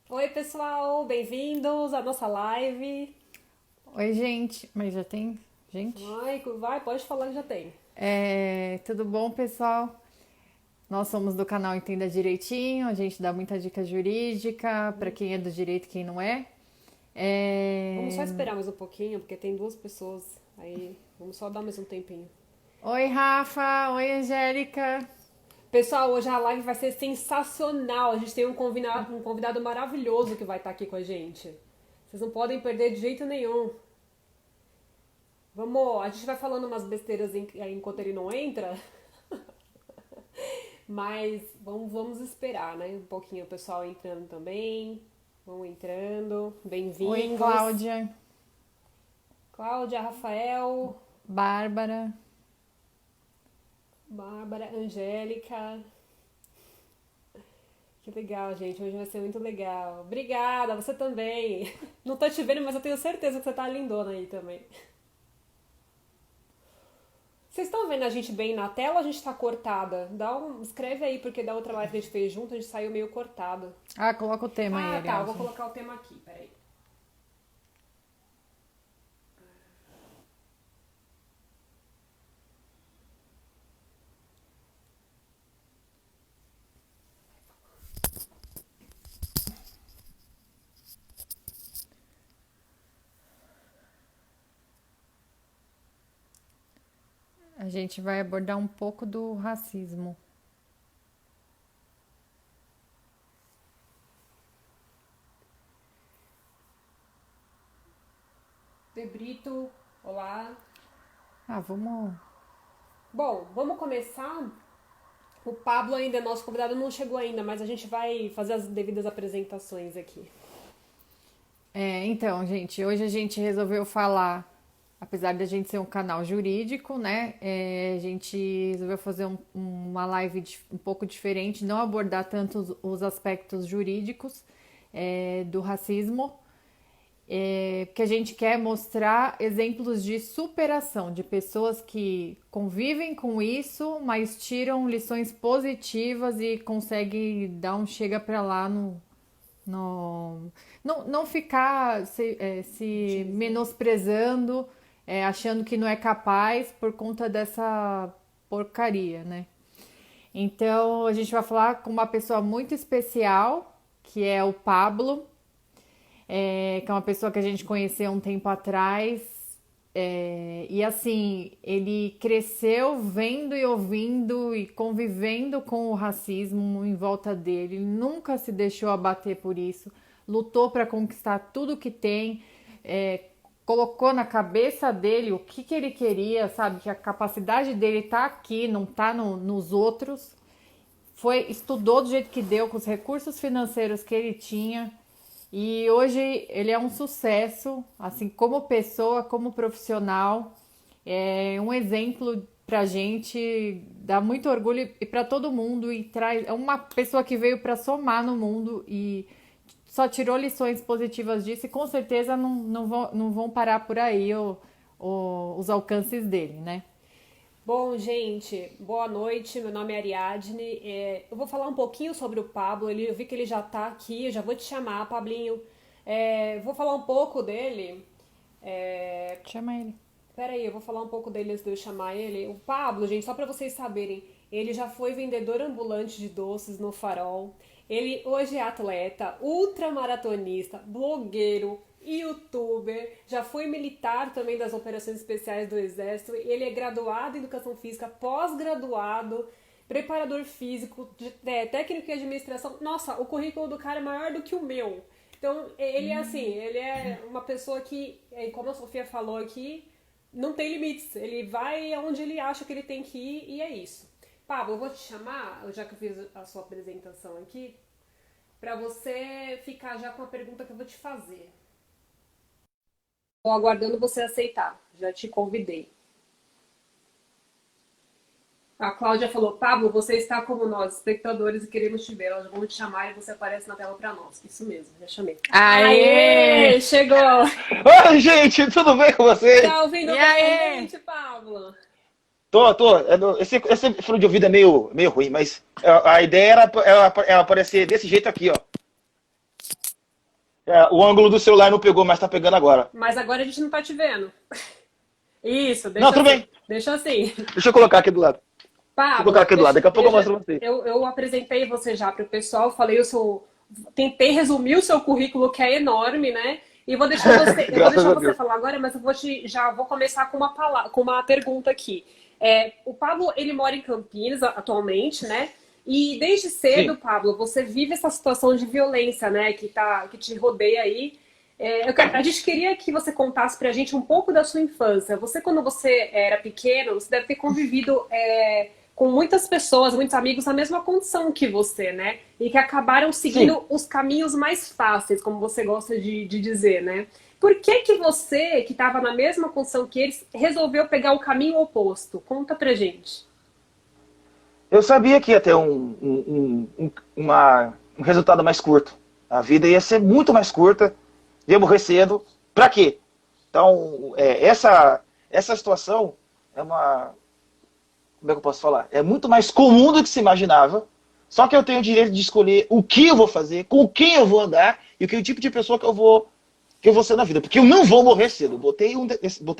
Oi, pessoal, bem-vindos à nossa live. Oi, gente. Mas já tem gente? Vai, pode falar que já tem. Tudo bom, pessoal? Nós somos do canal Entenda Direitinho. A gente dá muita dica jurídica para quem é do direito e quem não é. Vamos só É, esperar mais um pouquinho, porque tem duas pessoas aí. Vamos só dar mais um tempinho. Oi, Rafa. Oi, Angélica. Pessoal, hoje a live vai ser sensacional. A gente tem um convidado maravilhoso que vai estar aqui com a gente. Vocês não podem perder de jeito nenhum. Vamos, a gente vai falando umas besteiras enquanto ele não entra, mas vamos esperar, né? Um pouquinho o pessoal entrando também. Vão entrando. Oi, Bem-vindos. Cláudia. Cláudia, Rafael, Bárbara. Bárbara, Angélica. Que legal, gente. Hoje vai ser muito legal. Obrigada, você também. Não tô te vendo, mas eu tenho certeza que você tá lindona aí também. Vocês estão vendo a gente bem na tela ou a gente tá cortada? Escreve aí, porque da outra live que a gente fez junto, a gente saiu meio cortado. Ah, coloca o tema aí, Ah, tá. Eu vou Ariadne. colocar o tema aqui, peraí. A gente vai abordar um pouco do racismo. De Brito, olá. Ah, vamos. Bom, vamos começar. O Pablo ainda é nosso convidado, não chegou ainda, mas a gente vai fazer as devidas apresentações aqui. Então, gente, hoje a gente resolveu falar, apesar de a gente ser um canal jurídico, né? A gente resolveu fazer uma live um pouco diferente, não abordar tanto os aspectos jurídicos do racismo, porque a gente quer mostrar exemplos de superação, de pessoas que convivem com isso, mas tiram lições positivas e conseguem dar um chega pra lá no, não ficar se Utilizando. menosprezando, achando que não é capaz por conta dessa porcaria, né? Então a gente vai falar com uma pessoa muito especial, que é o Pablo, que é uma pessoa que a gente conheceu um tempo atrás. E assim, ele cresceu vendo e ouvindo e convivendo com o racismo em volta dele. Ele nunca se deixou abater por isso, lutou para conquistar tudo que tem, é, colocou na cabeça dele o que ele queria, sabe? Que a capacidade dele tá aqui, não tá nos outros. Estudou do jeito que deu, com os recursos financeiros que ele tinha. E hoje ele é um sucesso, assim, como pessoa, como profissional. É um exemplo pra gente, dá muito orgulho e para todo mundo e traz é uma pessoa que veio para somar no mundo e só tirou lições positivas disso e com certeza não vão parar por aí os alcances dele, né? Bom, gente, boa noite. Meu nome é Ariadne. Eu vou falar um pouquinho sobre o Pablo. Eu vi que ele já tá aqui. Eu já vou te chamar, Pablinho. Vou falar um pouco dele. É, Chama ele. Peraí, eu vou falar um pouco dele antes de eu chamar ele. O Pablo, gente, só pra vocês saberem, ele já foi vendedor ambulante de doces no Farol. Ele hoje é atleta, ultramaratonista, blogueiro, youtuber, já foi militar também das operações especiais do Exército. Ele é graduado em Educação Física, pós-graduado, preparador físico, técnico em administração. Nossa, o currículo do cara é maior do que o meu. Então, ele é assim, ele é uma pessoa que, como a Sofia falou aqui, não tem limites. Ele vai aonde ele acha que ele tem que ir e é isso. Pablo, eu vou te chamar, já que eu fiz a sua apresentação aqui, para você ficar já com a pergunta que eu vou te fazer. Estou aguardando você aceitar. Já te convidei. A Cláudia falou, Pablo, você está como nós, espectadores, e queremos te ver. Elas vão te chamar e você aparece na tela para nós. Isso mesmo, já chamei. Aê! Aê! Chegou! Oi, gente, tudo bem com vocês? Tá ouvindo E bem a aí? gente, Pablo? Tô. Esse fone de ouvido é meio ruim, mas a ideia era aparecer desse jeito aqui, ó. O ângulo do celular não pegou, mas tá pegando agora. Mas agora a gente não tá te vendo. Isso, Não, deixa tudo assim. bem. Deixa assim. Deixa eu colocar aqui do lado. Vou Pablo, colocar aqui do lado. Daqui a pouco eu mostro pra você. eu apresentei você já para o pessoal, falei o seu. Tentei resumir o seu currículo, que é enorme, né? E vou deixar você, eu vou Graças deixar a você Deus. falar agora, mas já vou começar com uma com uma pergunta aqui. O Pablo, ele mora em Campinas atualmente, né? E desde cedo, Sim. Pablo, você vive essa situação de violência, né? Que te rodeia aí. A gente queria que você contasse pra gente um pouco da sua infância. Você, quando você era pequeno, você deve ter convivido com muitas pessoas, muitos amigos na mesma condição que você, né? E que acabaram Sim. seguindo os caminhos mais fáceis, como você gosta de dizer, né? Por que que você, que estava na mesma condição que eles, resolveu pegar o caminho oposto? Conta pra gente. Eu sabia que ia ter um resultado mais curto. A vida ia ser muito mais curta, ia morrer cedo. Pra quê? Então, essa situação é uma. Como é que eu posso falar? É muito mais comum do que se imaginava. Só que eu tenho o direito de escolher o que eu vou fazer, com quem eu vou andar e o tipo de pessoa que eu vou ser na vida. Porque eu não vou morrer cedo. Eu botei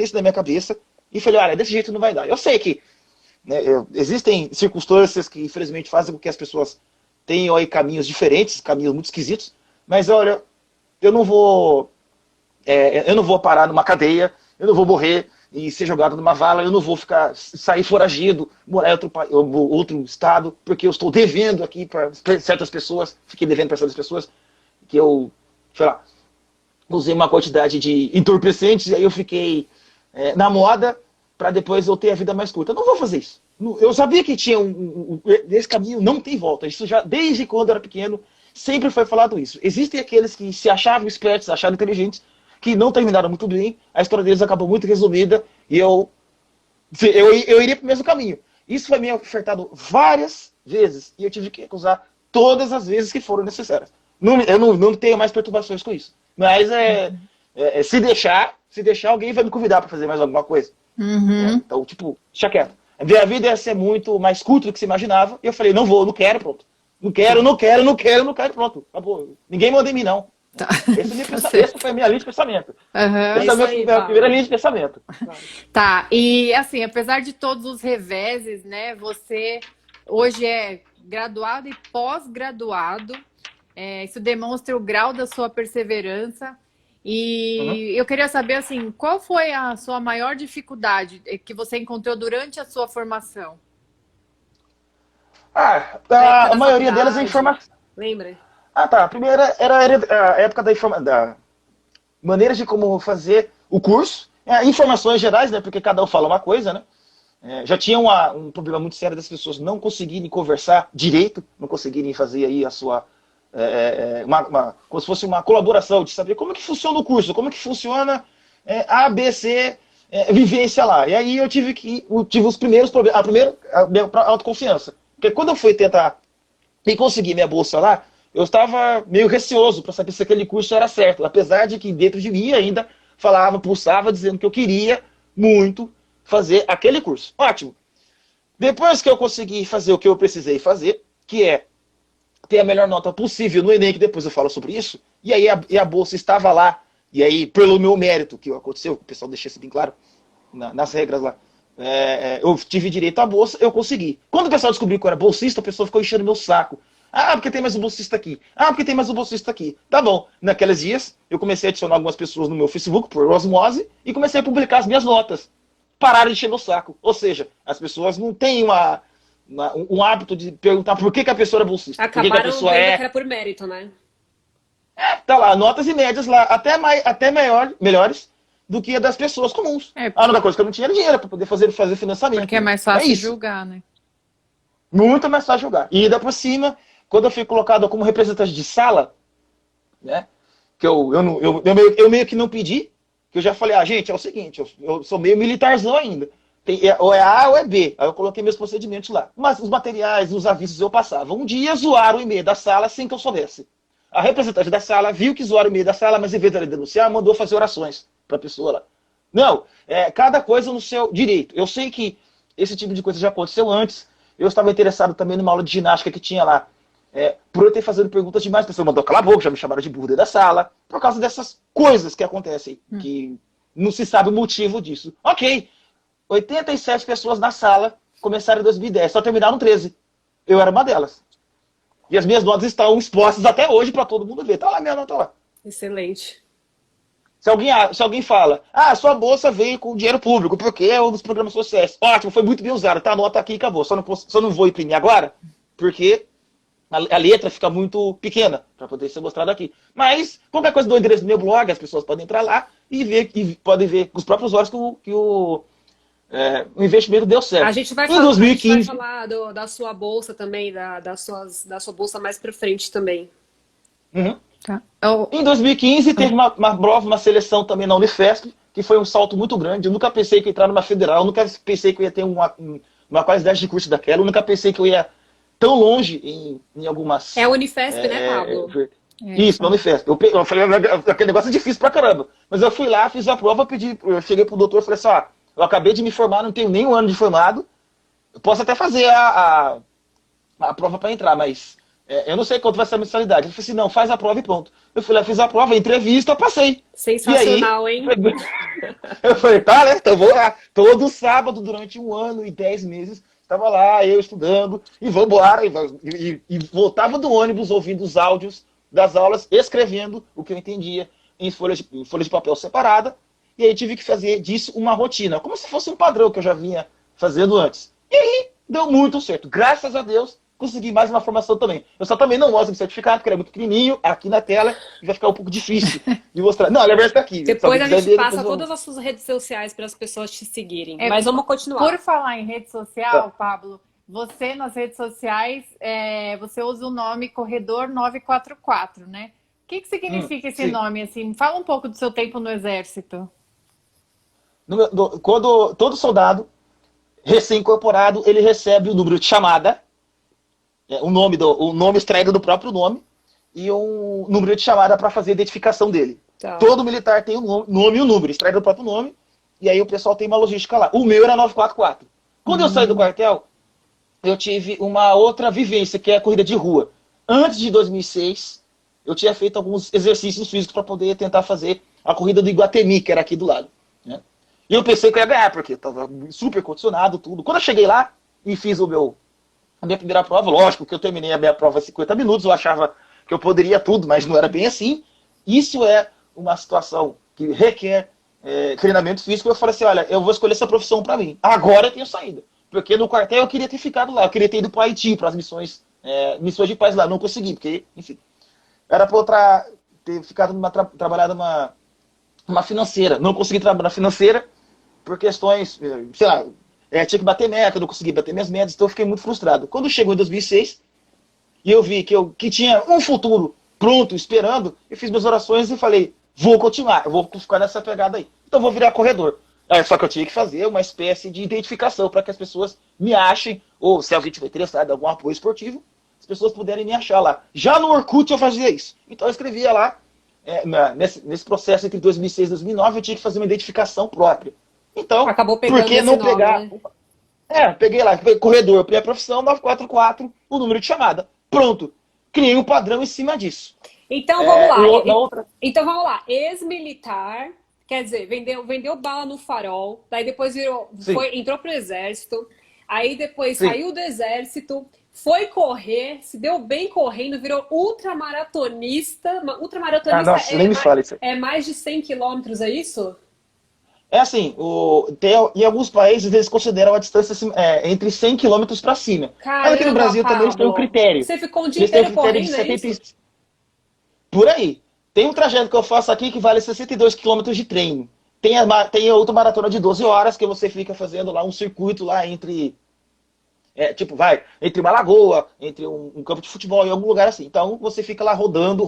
isso na minha cabeça e falei, olha, desse jeito não vai dar. Eu sei que, né, existem circunstâncias que infelizmente fazem com que as pessoas tenham aí caminhos diferentes, caminhos muito esquisitos, mas olha, eu não vou, eu não vou parar numa cadeia, eu não vou morrer e ser jogado numa vala, eu não vou sair foragido, morar em outro estado, porque eu estou devendo aqui para certas pessoas, fiquei devendo para certas pessoas, que eu, sei lá, usei uma quantidade de entorpecentes e aí eu fiquei na moda para depois eu ter a vida mais curta. Eu não vou fazer isso. Eu sabia que tinha esse caminho não tem volta. Isso já, desde quando eu era pequeno, sempre foi falado isso. Existem aqueles que se achavam espertos, se achavam inteligentes, que não terminaram muito bem, a história deles acabou muito resumida e eu iria para o mesmo caminho. Isso foi me ofertado várias vezes e eu tive que recusar todas as vezes que foram necessárias. Eu não tenho mais perturbações com isso. Mas se deixar, alguém vai me convidar para fazer mais alguma coisa. Uhum. Então, tipo, deixa quieto. A vida ia ser muito mais curta do que se imaginava. E eu falei, não vou, não quero, pronto. Não quero, pronto. Acabou. Ninguém manda em mim, não. Tá. Essa foi a minha linha de pensamento. Uhum. Essa é a minha primeira linha de pensamento. Tá, e assim, apesar de todos os reveses, né, você hoje é graduado e pós-graduado, isso demonstra o grau da sua perseverança. E eu queria saber, assim, qual foi a sua maior dificuldade que você encontrou durante a sua formação? A maioria delas é informação. Lembra? Tá. A primeira era a época da maneiras de como fazer o curso. Informações gerais, né? Porque cada um fala uma coisa, né? Já tinha um problema muito sério das pessoas não conseguirem conversar direito, não conseguirem fazer aí a sua... como se fosse uma colaboração, de saber como é que funciona o curso, como é que funciona A, B, C, vivência lá. E aí eu tive os primeiros problemas, a minha autoconfiança. Porque quando eu fui tentar e conseguir minha bolsa lá, eu estava meio receoso para saber se aquele curso era certo, apesar de que dentro de mim ainda pulsava, dizendo que eu queria muito fazer aquele curso. Ótimo. Depois que eu consegui fazer o que eu precisei fazer, que é ter a melhor nota possível no Enem, que depois eu falo sobre isso, e aí a bolsa estava lá, e aí, pelo meu mérito, que aconteceu, o pessoal deixou isso bem claro, nas regras lá, eu tive direito à bolsa, eu consegui. Quando o pessoal descobriu que eu era bolsista, o pessoal ficou enchendo meu saco. Porque tem mais um bolsista aqui. Porque tem mais um bolsista aqui. Tá bom. Naqueles dias, eu comecei a adicionar algumas pessoas no meu Facebook, por osmose, e comecei a publicar as minhas notas. Pararam de encher meu saco. Ou seja, as pessoas não têm um hábito de perguntar por que a pessoa é bolsista. Acabaram por que a pessoa vendo que era por mérito, né? Tá lá, notas e médias lá, até melhores do que a das pessoas comuns. A única coisa que eu não tinha era dinheiro para poder fazer financiamento. Porque é mais fácil julgar, né? Muito mais fácil julgar. E ainda por cima, quando eu fui colocado como representante de sala, né, que eu meio que não pedi, que eu já falei, gente, é o seguinte, eu sou meio militarzão ainda. Ou é A ou é B. Aí eu coloquei meus procedimentos lá. Mas os materiais, os avisos eu passava. Um dia zoaram o e-mail da sala sem que eu soubesse. A representante da sala viu que zoaram o e-mail da sala, mas em vez de ela denunciar, mandou fazer orações para a pessoa lá. Não, cada coisa no seu direito. Eu sei que esse tipo de coisa já aconteceu antes. Eu estava interessado também numa aula de ginástica que tinha lá. por eu ter fazendo perguntas demais, a pessoa mandou calar a boca, já me chamaram de burro dentro da sala, por causa dessas coisas que acontecem, que não se sabe o motivo disso. Ok, 87 pessoas na sala começaram em 2010, só terminaram 13. Eu era uma delas. E as minhas notas estão expostas até hoje para todo mundo ver. Tá lá, minha nota lá. Excelente. Se alguém fala, sua bolsa veio com dinheiro público, porque é um dos programas sociais. Ótimo, foi muito bem usado, tá? Anota aqui e acabou. Só não vou imprimir agora, porque a letra fica muito pequena para poder ser mostrada aqui. Mas, qualquer coisa do endereço do meu blog, as pessoas podem entrar lá e ver, e podem ver com os próprios olhos que o investimento deu certo. A gente vai em 2015, falar da sua bolsa também, da sua bolsa mais pra frente também. Uhum. Tá. Em 2015, teve uma prova, uma seleção também na Unifesp, que foi um salto muito grande. Eu nunca pensei que ia entrar numa federal, eu nunca pensei que eu ia ter uma qualidade de curso daquela, eu nunca pensei que eu ia tão longe em algumas... É a Unifesp, né, Pablo? Isso, na Unifesp. Eu falei, aquele negócio é difícil pra caramba. Mas eu fui lá, fiz a prova, eu cheguei pro doutor e falei assim, eu acabei de me formar, não tenho nem um ano de formado, eu posso até fazer a prova para entrar, mas eu não sei quanto vai ser a mensalidade. Ele falou assim, não, faz a prova e pronto. Eu fui lá, fiz a prova, entrevista, passei. Sensacional, aí, hein? Eu falei, tá, né? Então vou lá. Todo sábado, durante 1 ano e 10 meses, estava lá, eu estudando, e vambora, e voltava do ônibus ouvindo os áudios das aulas, escrevendo o que eu entendia em folha de papel separada, e aí tive que fazer disso uma rotina, como se fosse um padrão que eu já vinha fazendo antes. E aí deu muito certo. Graças a Deus, consegui mais uma formação também. Eu só também não mostro o certificado, porque ele é muito pequenininho, aqui na tela, e vai ficar um pouco difícil de mostrar. Não, ele está aqui. Depois a gente passa todas as suas redes sociais para as pessoas te seguirem. Mas vamos continuar. Por falar em rede social, Pablo, você nas redes sociais, você usa o nome Corredor 944, né? O que significa esse nome? Assim? Fala um pouco do seu tempo no Exército. Quando todo soldado recém-incorporado, ele recebe o número de chamada, o nome extraído do próprio nome, e um número de chamada para fazer a identificação dele. Tá. Todo militar tem o nome e o número, extraído do próprio nome, e aí o pessoal tem uma logística lá. O meu era 944. Quando eu saí do quartel, eu tive uma outra vivência, que é a corrida de rua. Antes de 2006, eu tinha feito alguns exercícios físicos para poder tentar fazer a corrida do Iguatemi, que era aqui do lado. Né? E eu pensei que eu ia ganhar, porque estava super condicionado, tudo. Quando eu cheguei lá e fiz a minha primeira prova, lógico que eu terminei a minha prova em 50 minutos, eu achava que eu poderia tudo, mas não era bem assim. Isso é uma situação que requer treinamento físico. Eu falei assim, olha, eu vou escolher essa profissão para mim. Agora eu tenho saída. Porque no quartel eu queria ter ficado lá, eu queria ter ido para o Haiti, para as missões de paz lá. Não consegui, porque, enfim, era para ter ficado trabalhado numa financeira. Não consegui trabalhar na financeira por questões, sei lá, tinha que bater meta, não consegui bater minhas metas, então eu fiquei muito frustrado. Quando chegou em 2006, e eu vi que tinha um futuro pronto, esperando, eu fiz minhas orações e falei, vou continuar, eu vou ficar nessa pegada aí. Então eu vou virar corredor. Só que eu tinha que fazer uma espécie de identificação para que as pessoas me achem, ou se alguém tiver interessado em algum apoio esportivo, as pessoas puderem me achar lá. Já no Orkut eu fazia isso. Então eu escrevia lá, nesse processo entre 2006 e 2009, eu tinha que fazer uma identificação própria. Então, por que não pegar... Nome, né? Peguei lá, corredor, minha profissão, 944, o número de chamada. Pronto. Criei um padrão em cima disso. Então vamos lá. Então vamos lá. Ex-militar, quer dizer, vendeu bala no farol, daí depois entrou pro exército, aí depois saiu do exército, foi correr, se deu bem correndo, virou ultramaratonista. Ultramaratonista nossa, nem me fala isso aí. É mais de 100 quilômetros, é isso? É assim, em alguns países eles consideram a distância entre 100 km para cima. Mas aqui no Brasil também eles têm um critério. Você ficou um dia inteiro correndo, de 70... Por aí. Tem um trajeto que eu faço aqui que vale 62 km de treino. Tem outra maratona de 12 horas que você fica fazendo lá um circuito lá entre... entre uma lagoa, entre um campo de futebol, em algum lugar assim. Então você fica lá rodando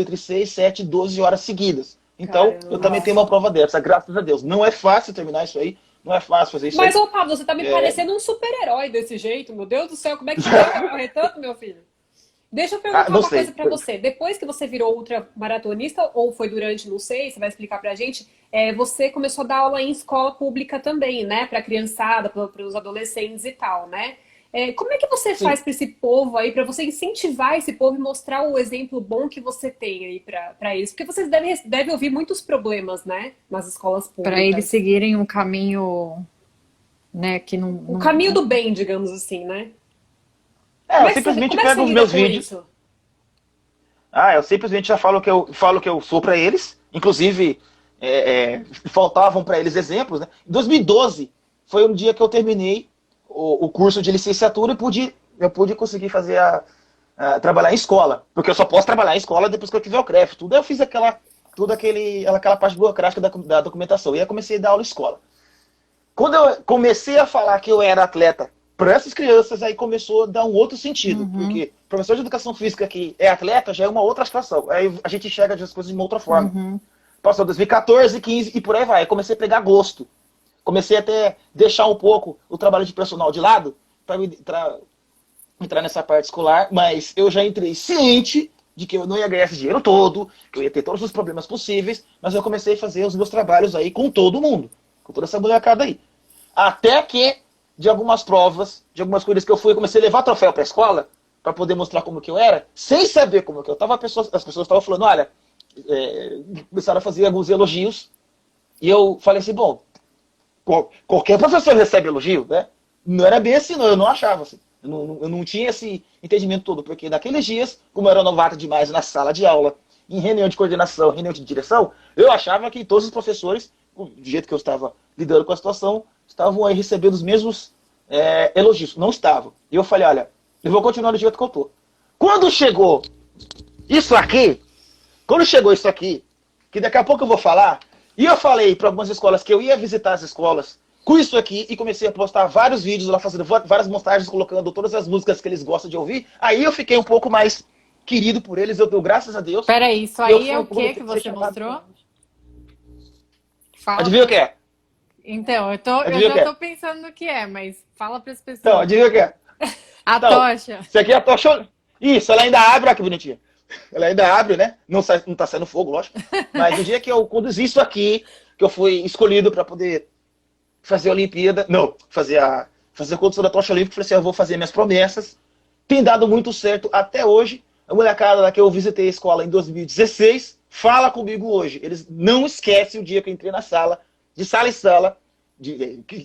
entre 6, 7, 12 horas seguidas. Então, eu também tenho uma prova dessa, graças a Deus. Não é fácil terminar isso aí, não é fácil fazer isso aí. Mas, ô Pablo, você tá me parecendo um super-herói desse jeito, meu Deus do céu, como é que você vai correr tanto, meu filho? Deixa eu perguntar uma coisa pra você. Depois que você virou ultramaratonista, ou foi durante, não sei, você vai explicar pra gente, você começou a dar aula em escola pública também, né? Pra criançada, para os adolescentes e tal, né? Como é que você Sim. faz para esse povo aí, para você incentivar esse povo e mostrar o exemplo bom que você tem aí para eles? Porque vocês devem ouvir muitos problemas, né, nas escolas Para eles públicas. seguirem um caminho, né, que O caminho do bem, digamos assim, né? É, eu simplesmente Como é que pego você os lida meus com vídeos. isso? Eu simplesmente já falo que eu sou para eles. Inclusive, faltavam para eles exemplos, né? Em 2012 foi um dia que eu terminei o curso de licenciatura e eu pude conseguir fazer trabalhar em escola. Porque eu só posso trabalhar em escola depois que eu tiver o CREF. Tudo eu fiz aquela parte burocrática da documentação. E aí eu comecei a dar aula em escola. Quando eu comecei a falar que eu era atleta para essas crianças, aí começou a dar um outro sentido. Uhum, Porque professor de educação física que é atleta já é uma outra situação. Aí a gente enxerga as coisas de uma outra forma. uhum. Passou 2014, 15 e por aí vai. Aí comecei a pegar gosto. Comecei até deixar um pouco o trabalho de personal de lado para entrar nessa parte escolar, mas eu já entrei ciente de que eu não ia ganhar esse dinheiro todo, que eu ia ter todos os problemas possíveis, mas eu comecei a fazer os meus trabalhos aí com todo mundo, com toda essa molecada aí. Até que, de algumas provas, de algumas coisas que eu fui, eu comecei a levar troféu pra escola, para poder mostrar como que eu era, sem saber como que eu tava, as pessoas estavam falando, olha, começaram a fazer alguns elogios, e eu falei assim, bom, qualquer professor recebe elogio, né? Não era bem assim, não, eu não achava assim. Eu não tinha esse entendimento todo, porque naqueles dias, como eu era novato demais na sala de aula, em reunião de coordenação, reunião de direção, eu achava que todos os professores, do jeito que eu estava lidando com a situação, estavam aí recebendo os mesmos elogios. Não estavam. E eu falei, olha, eu vou continuar do jeito que eu tô. Quando chegou isso aqui, quando chegou isso aqui, que daqui a pouco eu vou falar, e eu falei para algumas escolas que eu ia visitar as escolas com isso aqui e comecei a postar vários vídeos lá, fazendo várias montagens, colocando todas as músicas que eles gostam de ouvir. Aí eu fiquei um pouco mais querido por eles, eu dou graças a Deus. Peraí, isso Eu aí é fui o que que ser você chamado. mostrou? Fala Adivinha o que para. é? Então, eu Adivinha o já que tô é? pensando no que é, mas fala para as Então, pessoas. adivinha o que é? A Então, tocha. isso aqui é a tocha. Isso, ela ainda abre, olha que bonitinha. Ela ainda abre, né? Não tá saindo fogo, lógico. Mas no dia que eu conduzi isso aqui, que eu fui escolhido para poder fazer a Olimpíada, não, fazer a condução da tocha olímpica, eu falei assim, eu vou fazer minhas promessas. Tem dado muito certo até hoje. A molecada lá que eu visitei a escola em 2016 fala comigo hoje. Eles não esquecem o dia que eu entrei na sala, de sala em sala,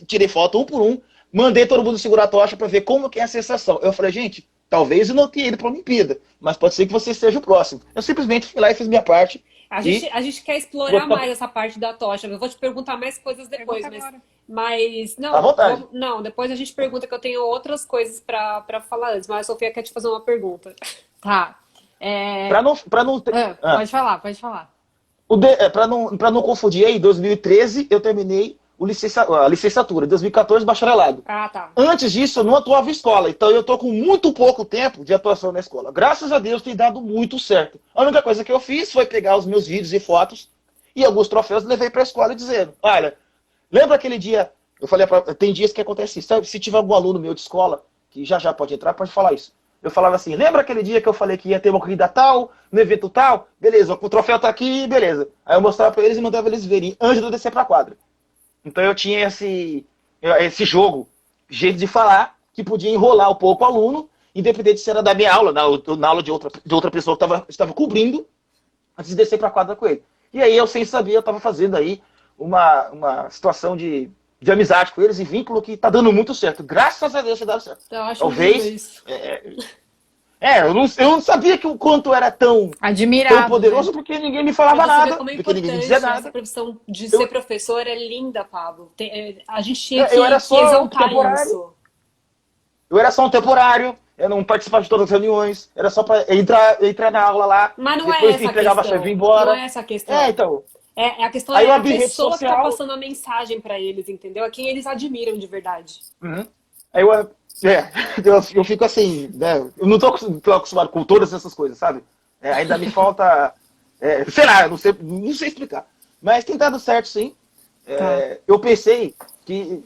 tirei foto um por um, mandei todo mundo segurar a tocha para ver como que é a sensação. Eu falei, gente, talvez eu não tenha ido para a Olimpíada, mas pode ser que você seja o próximo. Eu simplesmente fui lá e fiz minha parte. E A gente quer vou explorar mais essa parte da tocha. Eu vou te perguntar mais coisas depois, Pergunta agora. mas à não, vontade. não, depois a gente pergunta que eu tenho outras coisas para falar antes, mas a Sofia quer te fazer uma pergunta. Tá. É, Para não ter, pode falar, pode falar. Para não confundir, aí, em 2013 eu terminei a licenciatura, em 2014 bacharelado. Ah, tá. Antes disso eu não atuava em escola, então eu tô com muito pouco tempo de atuação na escola. Graças a Deus tem dado muito certo. A única coisa que eu fiz foi pegar os meus vídeos e fotos e alguns troféus e levei para a escola e dizendo, olha, lembra aquele dia, eu falei, tem dias que acontece isso, sabe? Se tiver algum aluno meu de escola, que já pode entrar, pode falar isso. Eu falava assim, lembra aquele dia que eu falei que ia ter uma corrida tal, no evento tal? Beleza, o troféu tá aqui, beleza. Aí eu mostrava para eles e mandava eles verem antes de eu descer para a quadra. Então eu tinha esse jogo, jeito de falar, que podia enrolar um pouco o aluno, independente se era da minha aula, na aula de outra pessoa que estava cobrindo, antes de descer para a quadra com ele. E aí eu, sem saber, eu estava fazendo aí uma situação de amizade com eles e vínculo que está dando muito certo. Graças a Deus tem dado certo. Eu acho lindo Talvez. isso. Eu não sabia que o quanto era tão Admirável, poderoso, né? porque ninguém me Pra falava você ver nada, como é porque ninguém me dizia importante essa nada. profissão de ser Eu, professor é linda, Pablo. A gente tinha eu era que só um exaltar temporário. isso. Eu era só um temporário, eu não participava de todas as reuniões, era só para entrar na aula lá, Mas não é depois que essa a entregava a chave e ir questão. Não embora. é essa a questão. Então. A questão Aí eu é a abri rede pessoa que tá social. passando a mensagem pra eles, entendeu? A quem eles admiram de verdade. Uhum. Aí eu fico assim, né? Eu não tô acostumado com todas essas coisas, sabe? Ainda me falta. Sei lá, eu não sei explicar. Mas tem dado certo, sim. Tá. Eu pensei que.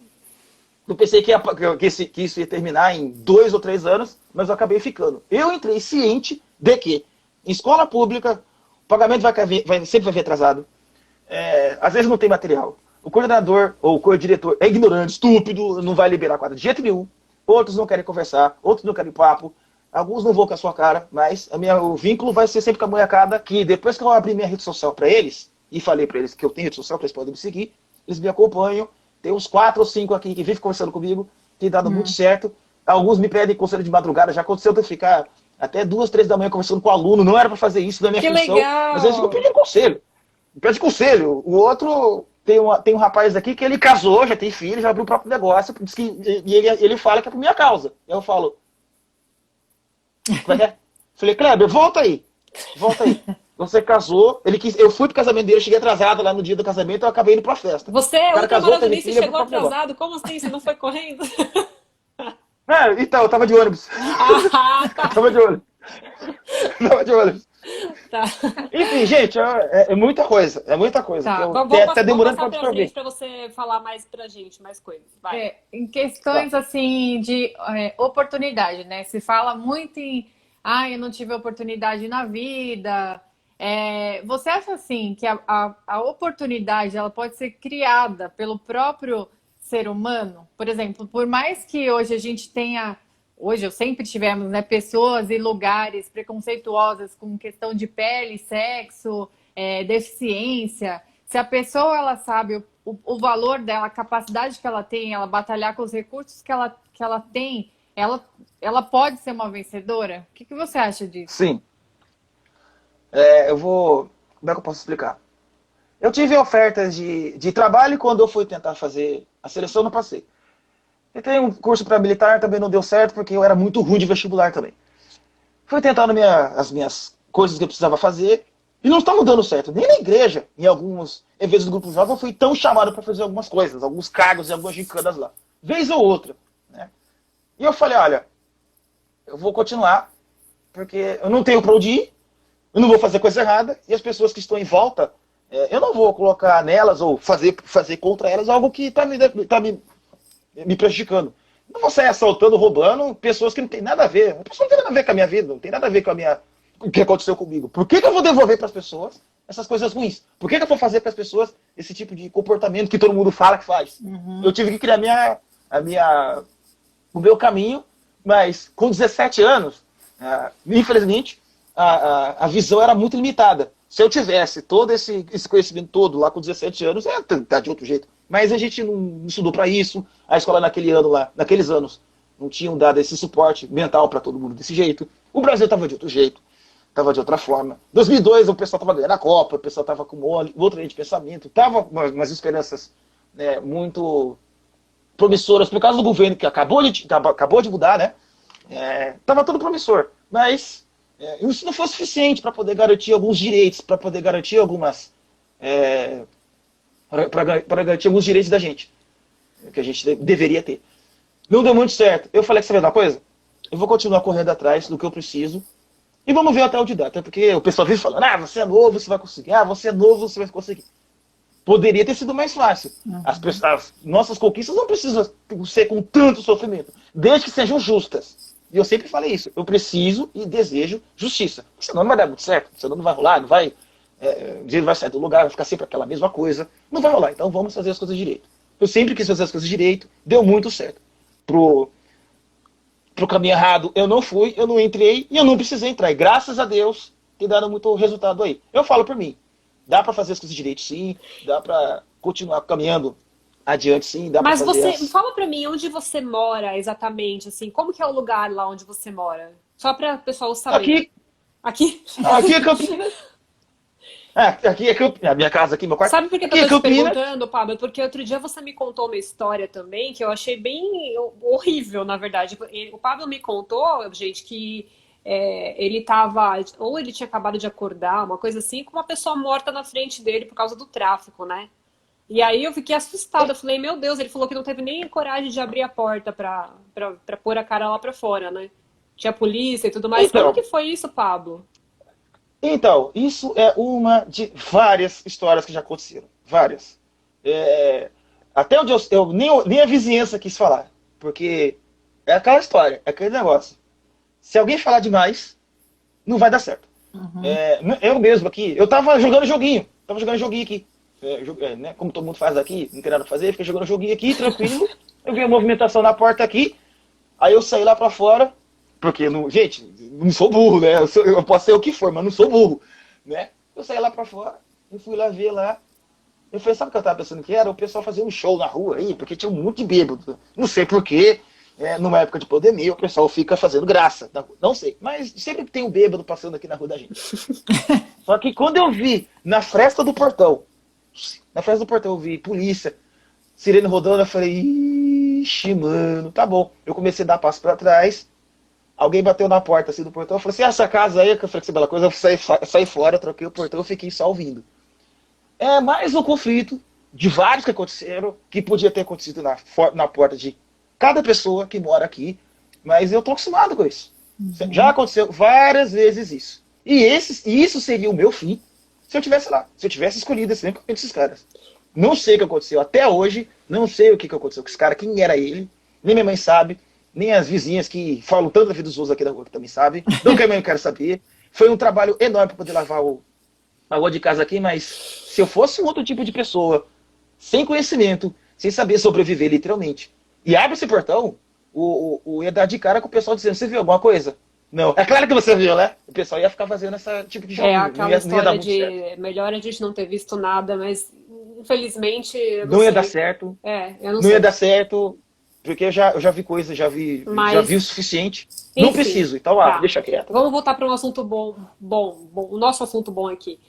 Eu pensei que isso ia terminar em 2 ou 3 anos, mas eu acabei ficando. Eu entrei ciente de que em escola pública o pagamento sempre vai vir atrasado. Às vezes não tem material. O coordenador ou o co-diretor é ignorante, estúpido, não vai liberar a quadra de jeito nenhum. outros não querem conversar, outros não querem papo, alguns não vão com a sua cara, mas o vínculo vai ser sempre com a molecada, que depois que eu abri minha rede social para eles, e falei para eles que eu tenho rede social, que eles podem me seguir, eles me acompanham, tem uns 4 ou 5 aqui que vivem conversando comigo, tem dado muito certo, alguns me pedem conselho de madrugada, já aconteceu de eu ficar até 2, 3 da manhã conversando com o aluno, não era para fazer isso, não é minha Que função, legal! mas eles ficam pedindo conselho, pede conselho, o outro... Tem um rapaz aqui que ele casou, já tem filho, já abriu o próprio negócio, diz que, e ele fala que é por minha causa. Eu falo, como é que é? Falei, Kleber, volta aí. Você casou, eu fui pro casamento dele, cheguei atrasado lá no dia do casamento, eu acabei indo pra festa. Você é ultramaratonista e filho, chegou atrasado? Como assim? Você não foi correndo? Então, eu tava de ônibus. Tá. Tava de ônibus. Tá. Enfim, gente, é muita coisa. É muita coisa. Tá. Tá demorando pra absorver. Pra você falar mais pra gente, mais coisas. Vai. Em questões assim de oportunidade, né? Se fala muito em eu não tive oportunidade na vida. Você acha assim que a oportunidade ela pode ser criada pelo próprio ser humano? Por exemplo, por mais que hoje a gente tenha. Hoje, eu sempre tivemos, né, pessoas e lugares preconceituosas com questão de pele, sexo, deficiência. Se a pessoa ela sabe o valor dela, a capacidade que ela tem, ela batalhar com os recursos que ela tem, ela pode ser uma vencedora? O que você acha disso? Sim. Como é que eu posso explicar? Eu tive ofertas de trabalho quando eu fui tentar fazer a seleção, não passei. Tentei um curso para militar, também não deu certo, porque eu era muito ruim de vestibular também. Fui tentando as minhas coisas que eu precisava fazer, e não estavam dando certo. Nem na igreja, em alguns eventos do Grupo Jovem, eu fui tão chamado para fazer algumas coisas, alguns cargos e algumas gincanas lá. Vez ou outra. Né? E eu falei, olha, eu vou continuar, porque eu não tenho para onde ir, eu não vou fazer coisa errada, e as pessoas que estão em volta, eu não vou colocar nelas ou fazer contra elas algo que está me prejudicando. Não vou sair assaltando, roubando pessoas que não tem nada a ver. A pessoa não tem nada a ver com a minha vida, não tem nada a ver com o que aconteceu comigo. Por que eu vou devolver para as pessoas essas coisas ruins? Por que eu vou fazer para as pessoas esse tipo de comportamento que todo mundo fala que faz? Eu tive que criar o meu caminho, mas com 17 anos, infelizmente, a visão era muito limitada. Se eu tivesse todo esse conhecimento todo lá com 17 anos, tá de outro jeito. Mas a gente não estudou para isso. A escola naqueles anos, não tinham dado esse suporte mental para todo mundo desse jeito. O Brasil estava de outro jeito, estava de outra forma. 2002 o pessoal estava ganhando a Copa, o pessoal estava com outra linha de pensamento, estava umas esperanças muito promissoras por causa do governo que acabou de mudar, né? Estava tudo promissor, mas isso não foi suficiente para poder garantir alguns direitos, para poder garantir algumas para garantir alguns direitos da gente, que a gente deveria ter. Não deu muito certo. Eu falei que sabe uma coisa? Eu vou continuar correndo atrás do que eu preciso e vamos ver até onde dá. Até porque o pessoal vive falando, você é novo, você vai conseguir. Você é novo, você vai conseguir. Poderia ter sido mais fácil. As nossas conquistas não precisam ser com tanto sofrimento, desde que sejam justas. E eu sempre falei isso. Eu preciso e desejo justiça. Senão não vai dar muito certo. Senão não vai rolar, não vai... o dinheiro vai sair do lugar, vai ficar sempre aquela mesma coisa. Não vai rolar, então vamos fazer as coisas direito. Eu sempre quis fazer as coisas direito, deu muito certo. Pro caminho errado eu não fui, eu não entrei e eu não precisei entrar. E graças a Deus tem dado muito resultado aí. Eu falo por mim, dá pra fazer as coisas direito sim, dá pra continuar caminhando adiante sim, dá Mas pra fazer fala pra mim onde você mora exatamente, assim, como que é o lugar lá onde você mora? Só pra o pessoal saber. Aqui é Campinas. Aqui é a minha casa, aqui, meu quarto. Sabe por que eu Aqui tô é te perguntando, Pablo? Porque outro dia você me contou uma história também que eu achei bem horrível, na verdade. O Pablo me contou, gente, que ele tava, ou ele tinha acabado de acordar, uma coisa assim, com uma pessoa morta na frente dele por causa do tráfico, né? E aí eu fiquei assustada, eu falei, meu Deus, ele falou que não teve nem coragem de abrir a porta pra pôr a cara lá pra fora, né? Tinha polícia e tudo mais. Então, como que foi isso, Pablo? Então, isso é uma de várias histórias que já aconteceram. Várias. Até onde nem a vizinhança quis falar. Porque é aquela história, é aquele negócio. Se alguém falar demais, não vai dar certo. Eu mesmo aqui, eu tava jogando joguinho. Aqui. Né, como todo mundo faz aqui, não tem nada pra fazer, fica jogando joguinho aqui, tranquilo. Eu vi a movimentação na porta aqui. Aí eu saí lá pra fora, porque, gente, não sou burro, né? Eu posso ser o que for, mas não sou burro, né? Eu saí lá pra fora, eu fui lá ver lá. Eu falei, sabe o que eu tava pensando que era? O pessoal fazia um show na rua aí, porque tinha um monte de bêbado. Não sei porquê, numa época de pandemia, o pessoal fica fazendo graça. Não sei, mas sempre tem um bêbado passando aqui na rua da gente. Só que quando eu vi na fresta do portão eu vi polícia, sirene rodando, eu falei, ixi, mano, tá bom. Eu comecei a dar passo pra trás, alguém bateu na porta assim do portão, eu falei assim, essa casa aí, que eu falei que bela coisa, eu saí fora, eu troquei o portão, eu fiquei só ouvindo. É mais um conflito de vários que aconteceram, que podia ter acontecido na porta de cada pessoa que mora aqui, mas eu tô acostumado com isso. Já aconteceu várias vezes isso. E isso seria o meu fim se eu tivesse lá, se eu tivesse escolhido esse tempo com esses caras. Não sei o que aconteceu até hoje, não sei o que aconteceu com esse cara, quem era ele, nem minha mãe sabe, nem as vizinhas que falam tanto da vida dos outros aqui da rua que também sabem, não que eu não quero saber. Foi um trabalho enorme para poder lavar a rua de casa aqui, mas se eu fosse um outro tipo de pessoa, sem conhecimento, sem saber sobreviver literalmente, e abre esse portão, o ia dar de cara com o pessoal dizendo, você viu alguma coisa? Não. É claro que você viu, né? O pessoal ia ficar fazendo esse tipo de jogo. Aquela história de melhor a gente não ter visto nada, mas infelizmente... Não ia dar certo. Eu não ia dar certo, porque eu já vi coisa, já vi o suficiente. Enfim, não preciso, então deixa quieto. Vamos voltar para um assunto bom, o nosso assunto bom aqui.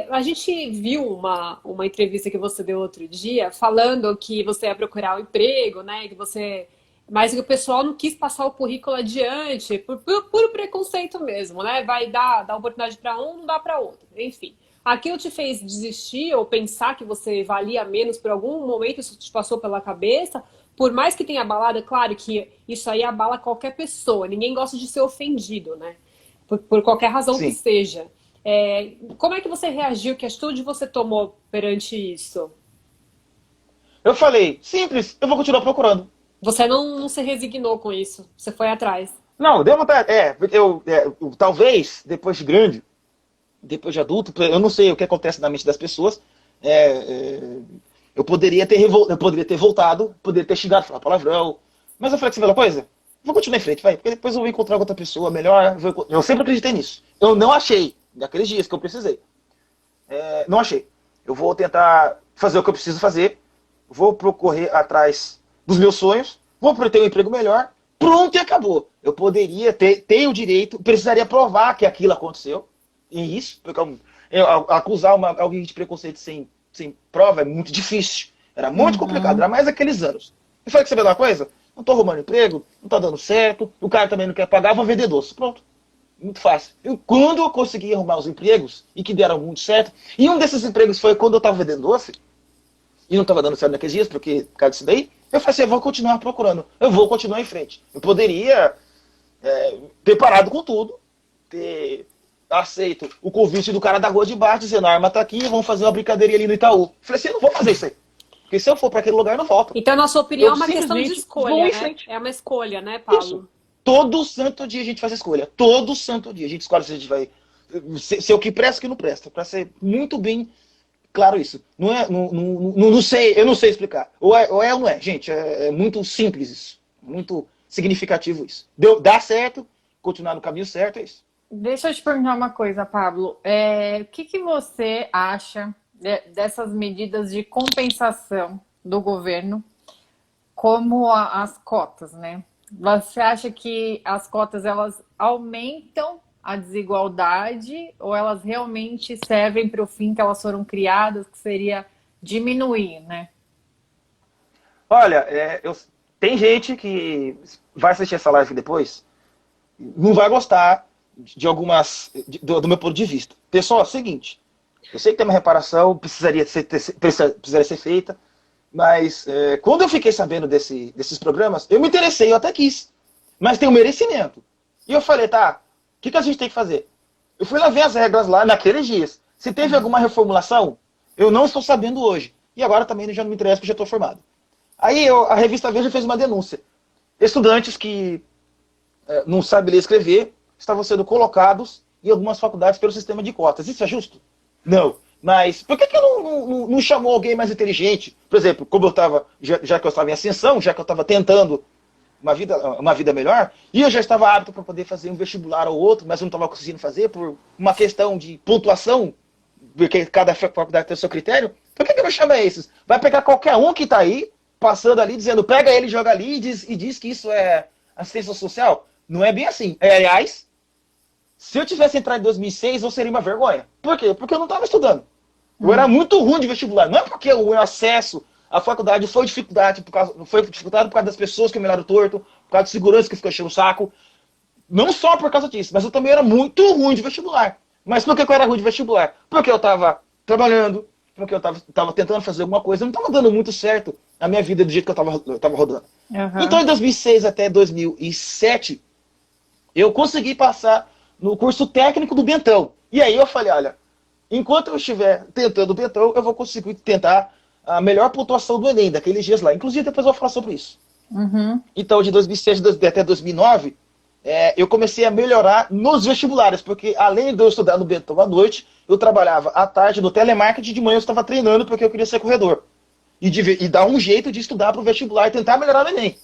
A gente viu uma entrevista que você deu outro dia, falando que você ia procurar um emprego, né? Mas que o pessoal não quis passar o currículo adiante, por puro preconceito mesmo, né? Vai dar oportunidade para um, não dá para outro. Enfim, aquilo te fez desistir ou pensar que você valia menos por algum momento, isso te passou pela cabeça? Por mais que tenha abalado, é claro que isso aí abala qualquer pessoa. Ninguém gosta de ser ofendido, né? Por qualquer razão Sim. que seja. Como é que você reagiu? Que atitude você tomou perante isso? Eu falei, simples, eu vou continuar procurando. Você não se resignou com isso. Você foi atrás. Não, deu vontade. Talvez, depois de grande, depois de adulto, eu não sei o que acontece na mente das pessoas. Eu poderia ter voltado, poderia ter xingado, falar palavrão. Mas eu falei que você viu uma coisa? Vou continuar em frente, vai. Porque depois eu vou encontrar outra pessoa melhor. Eu sempre acreditei nisso. Eu não achei, naqueles dias que eu precisei. Não achei. Eu vou tentar fazer o que eu preciso fazer. Vou procorrer atrás dos meus sonhos, vou ter um emprego melhor, pronto e acabou. Eu poderia ter o direito, precisaria provar que aquilo aconteceu, e isso, porque acusar alguém de preconceito sem prova é muito difícil, era muito complicado, era mais aqueles anos. Eu falei que sabe de uma coisa? Não tô arrumando emprego, não tá dando certo, o cara também não quer pagar, vou vender doce, pronto. Muito fácil. Quando eu consegui arrumar os empregos, e que deram muito certo, e um desses empregos foi quando eu tava vendendo doce, e não estava dando certo naqueles dias, por causa disso daí, eu falei assim, eu vou continuar procurando, eu vou continuar em frente. Eu poderia ter parado com tudo, ter aceito o convite do cara da rua de baixo, dizendo, a arma tá aqui, vamos fazer uma brincadeirinha ali no Itaú. Eu falei assim, eu não vou fazer isso aí. Porque se eu for para aquele lugar, eu não volto. Então, na sua opinião, é uma questão de escolha, né? É uma escolha, né, Paulo? Isso. Todo santo dia a gente faz escolha. Todo santo dia a gente escolhe se a gente vai ser o que presta e o que não presta. Para ser muito bem claro isso. Não sei, eu não sei explicar. Ou é ou não é. Gente, é muito simples isso. Muito significativo isso. Dá certo, continuar no caminho certo, é isso. Deixa eu te perguntar uma coisa, Pablo. O que você acha dessas medidas de compensação do governo, como as cotas, né? Você acha que as cotas, elas aumentam a desigualdade ou elas realmente servem para o fim que elas foram criadas, que seria diminuir, né? Olha, tem gente que vai assistir essa live depois, não vai gostar de algumas do meu ponto de vista. Pessoal, é o seguinte, eu sei que tem uma reparação, precisaria ser feita, mas quando eu fiquei sabendo desses programas, eu me interessei, eu até quis, mas tem um merecimento. E eu falei, tá, o que a gente tem que fazer? Eu fui lá ver as regras lá naqueles dias. Se teve alguma reformulação, eu não estou sabendo hoje. E agora também já não me interessa porque já estou formado. Aí a revista Veja fez uma denúncia. Estudantes que não sabem ler e escrever estavam sendo colocados em algumas faculdades pelo sistema de cotas. Isso é justo? Não. Mas por que não chamou alguém mais inteligente? Por exemplo, como eu estava, já que eu estava em ascensão, já que eu estava tentando uma vida melhor, e eu já estava apto para poder fazer um vestibular ou outro, mas eu não estava conseguindo fazer por uma questão de pontuação, porque cada faculdade tem o seu critério. Por que eu vou chamar esses? Vai pegar qualquer um que está aí, passando ali, dizendo, pega ele, joga ali e diz que isso é assistência social? Não é bem assim. Aliás, se eu tivesse entrado em 2006, eu seria uma vergonha. Por quê? Porque eu não estava estudando. Eu era muito ruim de vestibular. Não é porque o meu acesso à faculdade foi dificuldade por causa das pessoas que me olharam torto, por causa de segurança que ficou enchendo o saco. Não só por causa disso, mas eu também era muito ruim de vestibular. Mas por que eu era ruim de vestibular? Porque eu estava trabalhando, porque eu estava tentando fazer alguma coisa. Não estava dando muito certo a minha vida do jeito que eu estava rodando. Uhum. Então, em 2006 até 2007, eu consegui passar no curso técnico do Bentão. E aí eu falei, olha, enquanto eu estiver tentando o Bentão, eu vou conseguir tentar a melhor pontuação do Enem, daqueles dias lá. Inclusive, depois eu vou falar sobre isso. Uhum. Então, de 2007 até 2009, eu comecei a melhorar nos vestibulares, porque além de eu estudar no Bentão à noite, eu trabalhava à tarde no telemarketing, de manhã eu estava treinando porque eu queria ser corredor. E dar um jeito de estudar para o vestibular e tentar melhorar no Enem.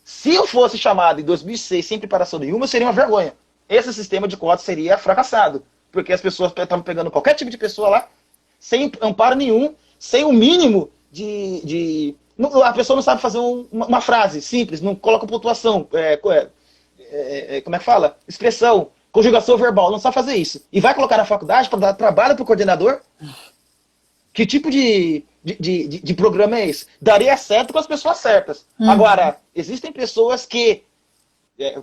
Se eu fosse chamado em 2006 sem preparação nenhuma, seria uma vergonha. Esse sistema de cotas seria fracassado, porque as pessoas estavam pegando qualquer tipo de pessoa lá, sem amparo nenhum, sem o mínimo a pessoa não sabe fazer uma frase simples, não coloca pontuação, como é que fala? Expressão, conjugação verbal, não sabe fazer isso. E vai colocar na faculdade para dar trabalho para o coordenador? Que tipo de programa é esse? Daria certo com as pessoas certas. Agora, existem pessoas que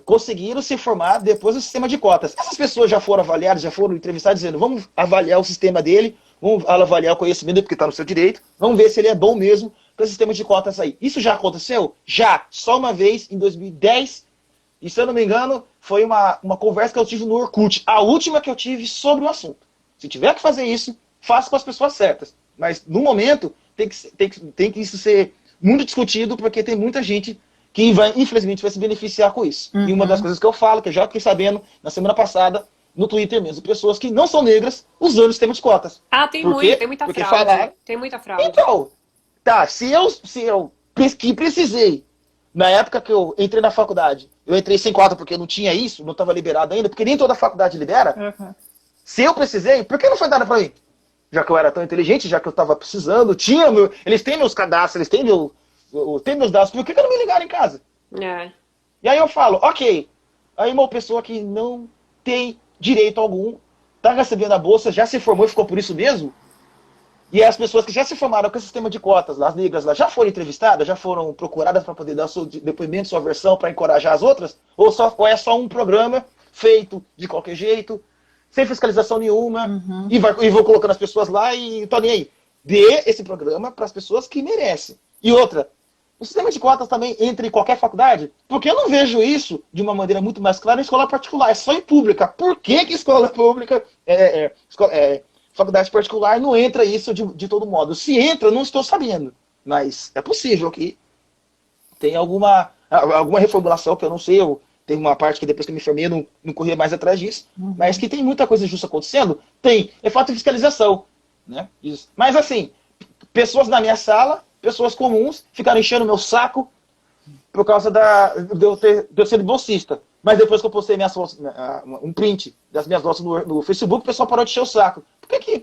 conseguiram se formar depois do sistema de cotas. Essas pessoas já foram avaliadas, já foram entrevistadas, dizendo, vamos avaliar o sistema dele, vamos avaliar o conhecimento dele, porque está no seu direito, vamos ver se ele é bom mesmo para o sistema de cotas aí. Isso já aconteceu? Já. Só uma vez, em 2010, e se eu não me engano, foi uma conversa que eu tive no Orkut, a última que eu tive sobre o assunto. Se tiver que fazer isso, faça com as pessoas certas. Mas, no momento, tem que isso ser muito discutido, porque tem muita gente que, infelizmente, vai se beneficiar com isso. E uma das coisas que eu falo, que eu já fiquei sabendo na semana passada, no Twitter mesmo, pessoas que não são negras usando o sistema de cotas. Ah, tem muita fraude. Falaram... Tem muita fraude. Então, tá, se eu precisei, na época que eu entrei na faculdade, eu entrei sem cota porque não tinha isso, não estava liberado ainda, porque nem toda faculdade libera. Se eu precisei, por que não foi dado para mim? Já que eu era tão inteligente, já que eu estava precisando, eles têm meus cadastros, eles têm meus dados, por que não me ligaram em casa? E aí eu falo, ok, aí uma pessoa que não tem direito algum, está recebendo a bolsa, já se formou e ficou por isso mesmo, e as pessoas que já se formaram com o sistema de cotas, as negras lá, já foram entrevistadas, já foram procuradas para poder dar seu depoimento, sua versão, para encorajar as outras, ou é só um programa feito de qualquer jeito, sem fiscalização nenhuma, e vou colocando as pessoas lá e tô nem aí. Dê esse programa para as pessoas que merecem. E outra, o sistema de cotas também entra em qualquer faculdade, porque eu não vejo isso de uma maneira muito mais clara em escola particular, é só em pública. Por que escola pública, faculdade particular, não entra isso de todo modo? Se entra, eu não estou sabendo, mas é possível que tenha alguma reformulação que eu não sei, tem uma parte que depois que eu me formei eu não corria mais atrás disso, mas que tem muita coisa justa acontecendo, é falta de fiscalização, né? Isso. Mas assim, pessoas na minha sala, pessoas comuns, ficaram enchendo o meu saco por causa de eu ser bolsista. Mas depois que eu postei um print das minhas notas no Facebook, o pessoal parou de encher o saco. Por que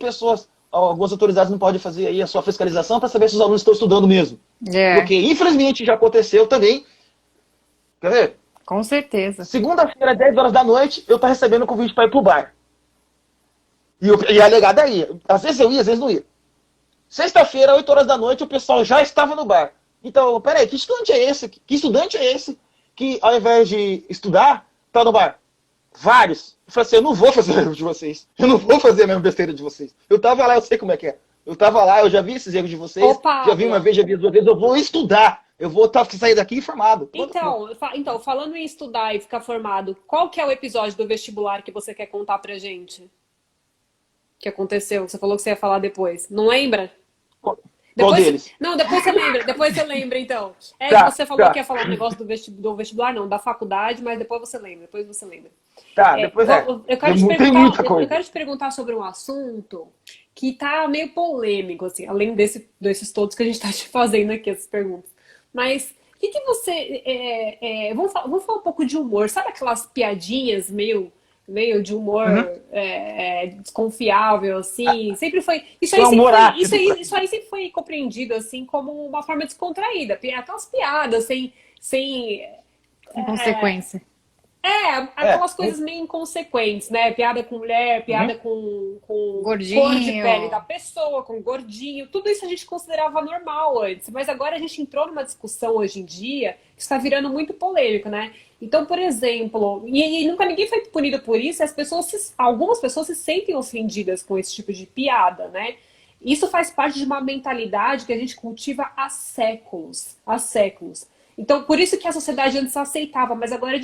algumas autoridades não podem fazer aí a sua fiscalização para saber se os alunos estão estudando mesmo? Porque, infelizmente, já aconteceu também. Quer ver? Com certeza. Segunda-feira, 10 horas da noite, eu tô recebendo um convite para ir pro bar. E a legada ia. Às vezes eu ia, às vezes não ia. Sexta-feira, 8 horas da noite, o pessoal já estava no bar. Então, peraí, que estudante é esse? Que estudante é esse que, ao invés de estudar, tá no bar? Vários. Eu falei assim, eu não vou fazer o erro de vocês. Eu não vou fazer a mesma besteira de vocês. Eu tava lá, eu sei como é que é. Eu tava lá, eu já vi esses erros de vocês. Já vi uma vez, já vi duas vezes. Eu vou estudar. Eu vou sair daqui informado. Então, falando em estudar e ficar formado, qual que é o episódio do vestibular que você quer contar pra gente? Que aconteceu? Você falou que você ia falar depois. Não lembra? Qual deles? Não, depois você lembra, então. Você falou que ia falar um negócio do vestibular, não, da faculdade, mas depois você lembra. Eu quero te perguntar sobre um assunto que tá meio polêmico, assim, além desses todos que a gente tá te fazendo aqui, essas perguntas. Mas que você. Vamos falar um pouco de humor. Sabe aquelas piadinhas meio de humor Uhum. desconfiável, assim? Sempre foi. Isso Isso é aí sempre humor foi. ácido. Isso aí sempre foi compreendido assim como uma forma descontraída. Aquelas piadas sem Sem consequência. É. aquelas coisas meio inconsequentes, né? Piada com mulher, piada Uhum. com cor de pele da Gordinho. pessoa, com gordinho. Tudo isso a gente considerava normal antes. Mas agora a gente entrou numa discussão hoje em dia que está virando muito polêmico, né? Então, por exemplo, e nunca ninguém foi punido por isso, e algumas pessoas se sentem ofendidas com esse tipo de piada, né? Isso faz parte de uma mentalidade que a gente cultiva há séculos, há séculos. Então, por isso que a sociedade antes aceitava, mas agora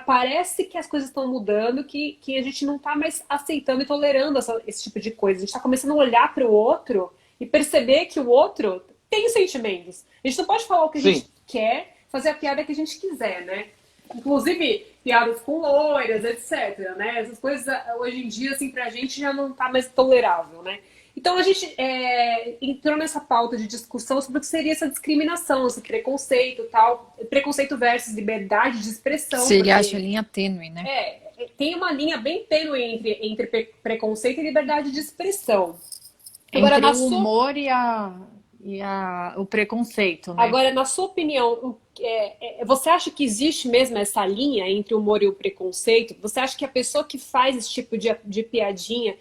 parece que as coisas estão mudando, que a gente não está mais aceitando e tolerando esse tipo de coisa. A gente está começando a olhar para o outro e perceber que o outro tem sentimentos. A gente não pode falar o que a Sim. gente quer, fazer a piada que a gente quiser, né? Inclusive, piadas com loiras, etc, né? Essas coisas, hoje em dia, assim, pra gente já não tá mais tolerável, né? Então, a gente entrou nessa pauta de discussão sobre o que seria essa discriminação, esse preconceito e tal. Preconceito versus liberdade de expressão, Seria, acho, porque linha tênue, né? tem uma linha bem tênue entre preconceito e liberdade de expressão. Agora, Entre o humor o preconceito, né? Agora, na sua opinião, você acha que existe mesmo essa linha entre o humor e o preconceito? Você acha que a pessoa que faz esse tipo de piadinha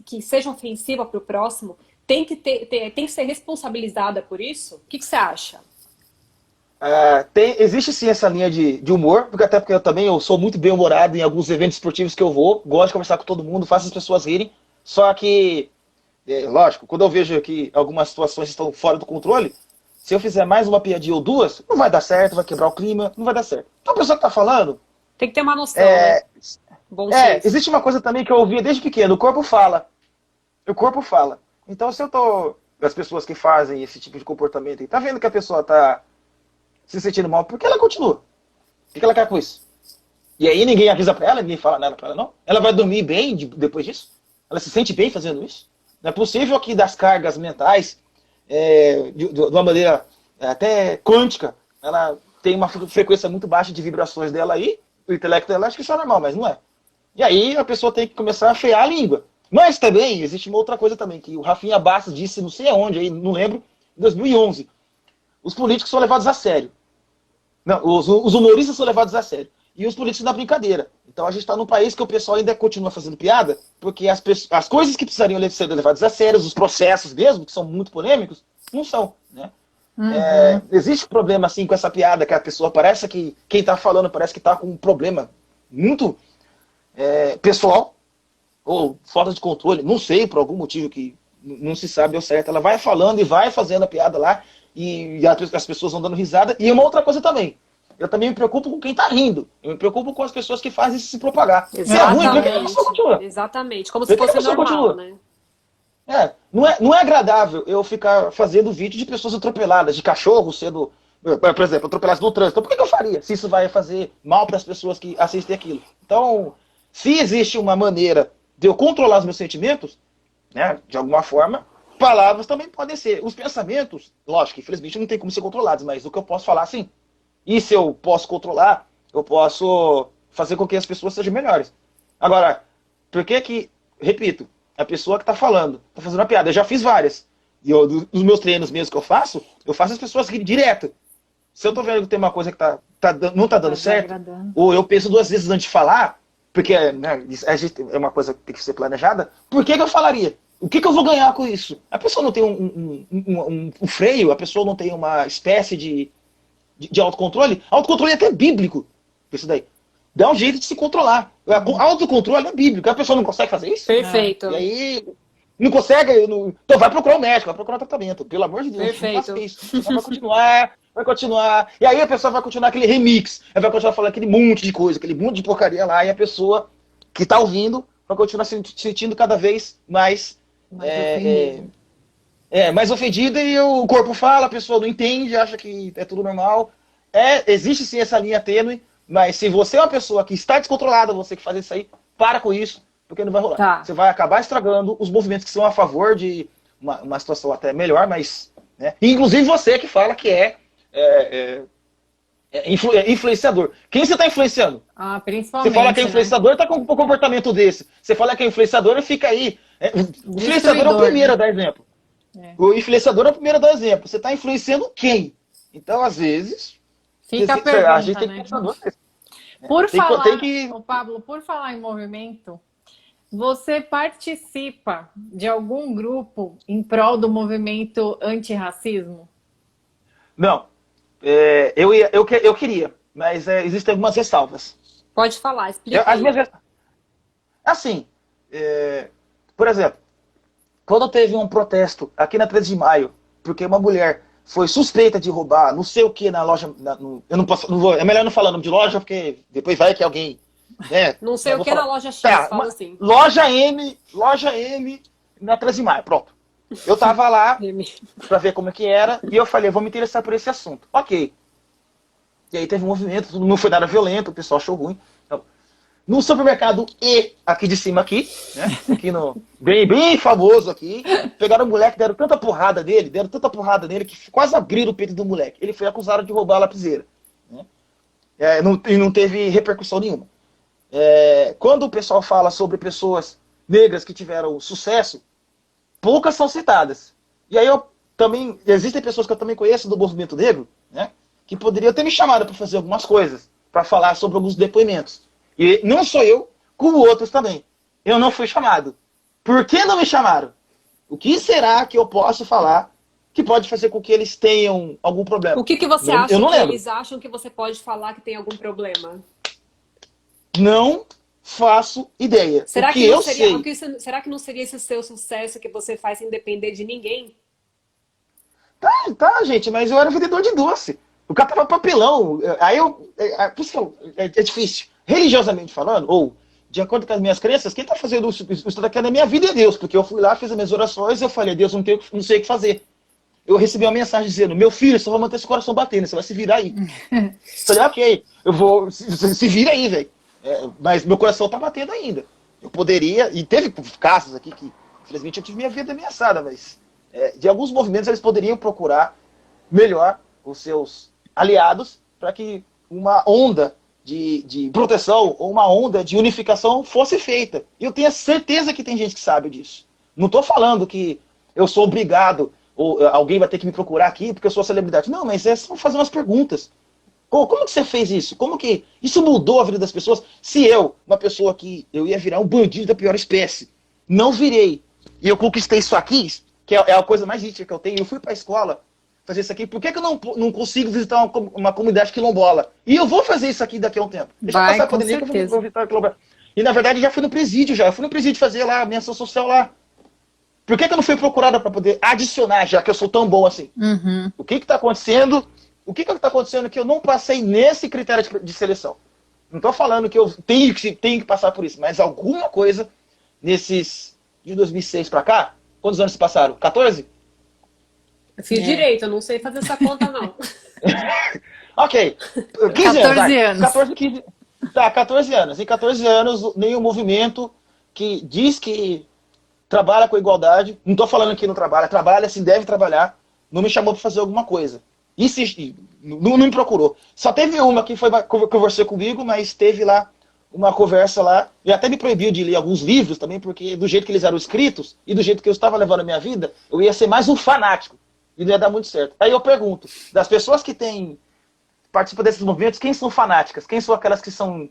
que seja ofensiva para o próximo tem que ser responsabilizada por isso? O que você acha? Existe sim essa linha de humor, porque eu sou muito bem-humorado em alguns eventos esportivos que eu vou, gosto de conversar com todo mundo, faço as pessoas rirem, só que, lógico, quando eu vejo que algumas situações estão fora do controle, se eu fizer mais uma piadinha ou duas, não vai dar certo, vai quebrar o clima, não vai dar certo. Então a pessoa que tá falando, Tem que ter uma noção, né? Bom senso. existe uma coisa também que eu ouvia desde pequeno, o corpo fala. O corpo fala. Então se eu tô, as pessoas que fazem esse tipo de comportamento, e tá vendo que a pessoa tá se sentindo mal, por que ela continua? O que ela quer com isso? E aí ninguém avisa pra ela, ninguém fala nada pra ela, não. Ela vai dormir bem depois disso? Ela se sente bem fazendo isso? Não é possível que das cargas mentais, de uma maneira até quântica, ela tem uma frequência muito baixa de vibrações dela aí, o intelecto dela acha que isso é normal, mas não é. E aí a pessoa tem que começar a frear a língua. Mas também existe uma outra coisa também, que o Rafinha Bastos disse, não sei aonde, aí, não lembro, em 2011. Os políticos são levados a sério. Não, os humoristas são levados a sério. E os políticos na brincadeira. Então a gente está num país que o pessoal ainda continua fazendo piada, porque as coisas que precisariam ser levadas a sério, os processos mesmo, que são muito polêmicos, não são. Né? Existe um problema assim com essa piada, que a pessoa parece que, quem está falando parece que está com um problema muito pessoal, ou falta de controle, não sei, por algum motivo que não se sabe ao certo. Ela vai falando e vai fazendo a piada lá, e as pessoas vão dando risada. E uma outra coisa também, eu também me preocupo com quem tá rindo. Eu me preocupo com as pessoas que fazem isso se propagar. Se é ruim, por que a pessoa continua? Exatamente, como se Por que a fosse pessoa normal, continua? né? Não é agradável eu ficar fazendo vídeo de pessoas atropeladas, de cachorro sendo, por exemplo, atropelados no trânsito. Então, por que eu faria? Se isso vai fazer mal para as pessoas que assistem aquilo. Então, se existe uma maneira de eu controlar os meus sentimentos, né, de alguma forma, palavras também podem ser. Os pensamentos, lógico, infelizmente não tem como ser controlados, mas o que eu posso falar, sim. E se eu posso controlar, eu posso fazer com que as pessoas sejam melhores. Agora, por que, repito, a pessoa que está falando, está fazendo uma piada, eu já fiz várias. E dos meus treinos mesmo que eu faço as pessoas rirem direto. Se eu tô vendo que tem uma coisa que não tá dando certo, ou eu penso duas vezes antes de falar, porque né, é uma coisa que tem que ser planejada, por que eu falaria? O que eu vou ganhar com isso? A pessoa não tem um freio, a pessoa não tem uma espécie de autocontrole. Autocontrole é até bíblico, isso daí. Dá um jeito de se controlar. Autocontrole é bíblico. A pessoa não consegue fazer isso? Perfeito. E aí, não consegue, então vai procurar um médico, vai procurar um tratamento. Pelo amor de Deus, Perfeito. não faça isso. Vai continuar. E aí a pessoa vai continuar aquele remix, vai continuar falando aquele monte de coisa, aquele monte de porcaria lá, e a pessoa que tá ouvindo vai continuar se sentindo cada vez mais mais ofendida, e o corpo fala, a pessoa não entende, acha que é tudo normal. Existe sim essa linha tênue, mas se você é uma pessoa que está descontrolada, você que faz isso aí, para com isso, porque não vai rolar. Tá. Você vai acabar estragando os movimentos que são a favor de uma situação até melhor, mas... Né? Inclusive você que fala que é influenciador. Quem você está influenciando? Principalmente. Você fala que é né? influenciador, tá com um comportamento desse. Você fala que é influenciador e fica aí. O influenciador é o primeiro né? a dar exemplo. O influenciador é o primeiro a dar exemplo. Você está influenciando quem? Então, às vezes, fica a pergunta, gente tem que né? pensar duas vezes. Pablo, por falar em movimento, você participa de algum grupo em prol do movimento antirracismo? Não. Eu queria, mas existem algumas ressalvas. Pode falar, explica aí. Assim, por exemplo, quando teve um protesto aqui na 13 de maio, porque uma mulher foi suspeita de roubar não sei o que na loja. Eu não posso. Não vou, é melhor não falar nome de loja, porque depois vai que alguém. Né, não sei o que na loja X, fala assim. Loja M na 13 de maio, pronto. Eu tava lá pra ver como é que era, e eu falei, vou me interessar por esse assunto. Ok. E aí teve um movimento, não foi nada violento, o pessoal achou ruim. Então, no supermercado aqui de cima, aqui, né? Aqui no. Bem famoso aqui. Pegaram o moleque, deram tanta porrada nele, que quase abriram o peito do moleque. Ele foi acusado de roubar a lapiseira. Né? E não teve repercussão nenhuma. Quando o pessoal fala sobre pessoas negras que tiveram sucesso, poucas são citadas. E aí existem pessoas que eu também conheço do movimento negro, né? Que poderiam ter me chamado para fazer algumas coisas, para falar sobre alguns depoimentos. E não sou eu, como outros também. Eu não fui chamado. Por que não me chamaram? O que será que eu posso falar que pode fazer com que eles tenham algum problema? O que você acha que eles acham que você pode falar que tem algum problema? Não faço ideia. Será que não seria esse seu sucesso que você faz sem depender de ninguém? Tá, gente, mas eu era vendedor de doce. O cara tava papelão. Aí é difícil. Religiosamente falando, ou de acordo com as minhas crenças, quem tá fazendo isso daqui na minha vida é Deus. Porque eu fui lá, fiz as minhas orações, eu falei, Deus, não sei o que fazer. Eu recebi uma mensagem dizendo, meu filho, só vai manter esse coração batendo, você vai se virar aí. Falei, ok, eu vou, se vira aí, velho. Mas meu coração tá batendo ainda. Eu poderia, e teve casos aqui que, infelizmente, eu tive minha vida ameaçada, mas de alguns movimentos eles poderiam procurar melhor os seus aliados para que uma onda de proteção ou uma onda de unificação fosse feita. E eu tenho certeza que tem gente que sabe disso. Não estou falando que eu sou obrigado ou alguém vai ter que me procurar aqui porque eu sou celebridade. Não, mas é só fazer umas perguntas. Como que você fez isso? Como que isso mudou a vida das pessoas? Se uma pessoa que eu ia virar um bandido da pior espécie, não virei, e eu conquistei isso aqui, que é a coisa mais íntima que eu tenho, eu fui para a escola fazer isso aqui, por que eu não consigo visitar uma comunidade quilombola? E eu vou fazer isso aqui daqui a um tempo. Deixa eu passar a pandemia que eu vou visitar a quilombola. E na verdade já fui no presídio eu fui no presídio fazer lá a minha ação social lá. Por que eu não fui procurada para poder adicionar, já que eu sou tão bom assim? Uhum. O que está acontecendo? O que está acontecendo que eu não passei nesse critério de seleção? Não estou falando que eu tenho que passar por isso, mas alguma coisa nesses de 2006 para cá, quantos anos se passaram? 14? Eu fiz direito, eu não sei fazer essa conta, não. Ok. 15 anos. 14, 15. Tá, 14 anos. Em 14 anos, nenhum movimento que diz que trabalha com igualdade, não estou falando que não trabalha sim, deve trabalhar, não me chamou para fazer alguma coisa. Não me procurou. Só teve uma que conversou comigo, mas teve lá uma conversa lá, e até me proibiu de ler alguns livros também, porque do jeito que eles eram escritos, e do jeito que eu estava levando a minha vida, eu ia ser mais um fanático, e não ia dar muito certo. Aí eu pergunto, das pessoas que participam desses movimentos, quem são fanáticas? Quem são aquelas que são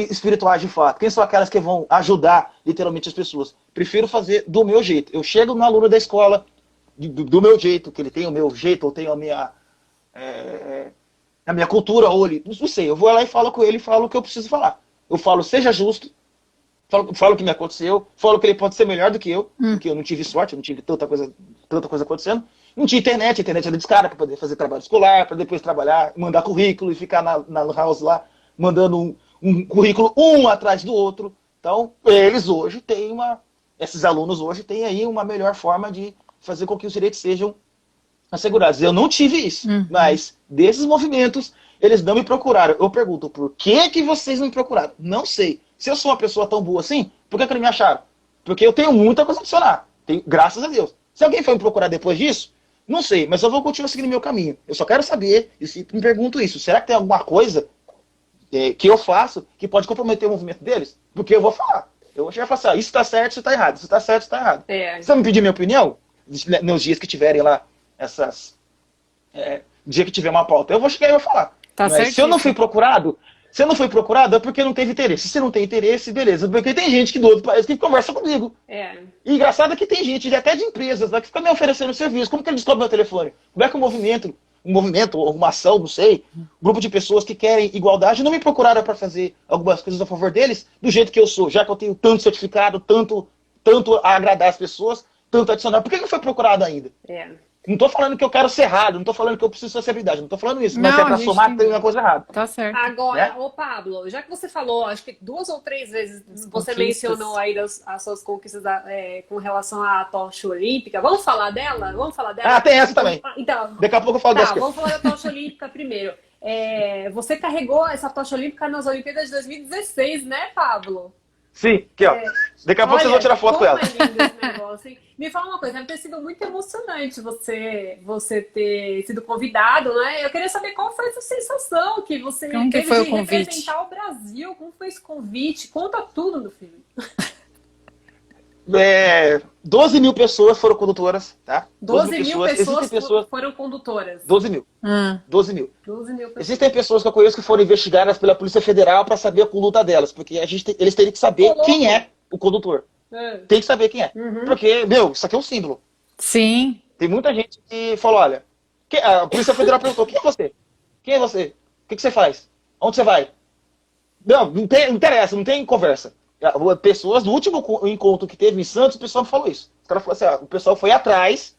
espirituais de fato? Quem são aquelas que vão ajudar, literalmente, as pessoas? Prefiro fazer do meu jeito. Eu chego no aluno da escola, do meu jeito, que ele tem o meu jeito, ou tem a minha cultura, ou ele, não sei, eu vou lá e falo com ele, falo o que eu preciso falar. Eu falo, seja justo, falo o que me aconteceu, falo que ele pode ser melhor do que eu, porque eu não tive sorte, eu não tive tanta coisa acontecendo. Não tinha internet, a internet era descarada para poder fazer trabalho escolar, para depois trabalhar, mandar currículo e ficar na house lá, mandando um currículo um atrás do outro. Então, esses alunos hoje têm aí uma melhor forma de fazer com que os direitos sejam assegurados. Eu não tive isso, mas desses movimentos, eles não me procuraram. Eu pergunto, por que vocês não me procuraram? Não sei. Se eu sou uma pessoa tão boa assim, por que não me acharam? Porque eu tenho muita coisa a adicionar. Graças a Deus. Se alguém foi me procurar depois disso, Não sei, mas eu vou continuar seguindo meu caminho. Eu só quero saber, e me pergunto isso, será que tem alguma coisa que eu faço que pode comprometer o movimento deles? Porque eu vou falar. Eu vou chegar e falar assim, isso tá certo, isso tá errado, isso tá certo, isso tá errado. Se eu me pedir minha opinião, nos dias que tiverem lá, dia que tiver uma pauta, eu vou chegar e vou falar. Tá Mas se eu não fui procurado, é porque não teve interesse. Se não tem interesse, beleza. Porque tem gente que do outro país que conversa comigo. E engraçado é que tem gente, até de empresas, que fica me oferecendo serviço. Como que ele descobre meu telefone? Como é que um movimento, ou uma ação, não sei, um grupo de pessoas que querem igualdade não me procuraram para fazer algumas coisas a favor deles, do jeito que eu sou, já que eu tenho tanto certificado, tanto a agradar as pessoas, tanto adicionar. Por que não foi procurado ainda? Não tô falando que eu quero ser errado, não tô falando que eu preciso de sociabilidade, não tô falando isso, mas é pra somar que tem uma coisa errada. Tá certo. Agora, ô Pablo, já que você falou, acho que 2 ou 3 vezes você mencionou aí as suas conquistas com relação à tocha olímpica, vamos falar dela? Ah, tem essa também. Então, daqui a pouco eu falo dessa. Vamos falar da tocha olímpica primeiro. Você carregou essa tocha olímpica nas Olimpíadas de 2016, né, Pablo? Sim, aqui, ó. Daqui a pouco vocês vão tirar foto com ela. É lindo esse negócio, hein? Me fala uma coisa, deve ter sido muito emocionante você ter sido convidado, né? Eu queria saber qual foi essa sensação que você teve foi o de convite? representar o Brasil. Como foi esse convite? Conta tudo no filme. 12 mil pessoas foram condutoras, tá? 12 mil pessoas pessoas foram condutoras. 12 mil. 12 mil. 12 mil pessoas. Existem pessoas que eu conheço que foram investigadas pela Polícia Federal para saber a conduta delas, porque eles teriam que saber quem é o condutor. Tem que saber quem é. Porque, isso aqui é um símbolo. Sim. Tem muita gente que falou, olha, a Polícia Federal perguntou, quem é você? Quem é você? O que você faz? Onde você vai? Não interessa, não tem conversa. Pessoas, no último encontro que teve em Santos, o pessoal me falou isso. Os caras falaram assim, o pessoal foi atrás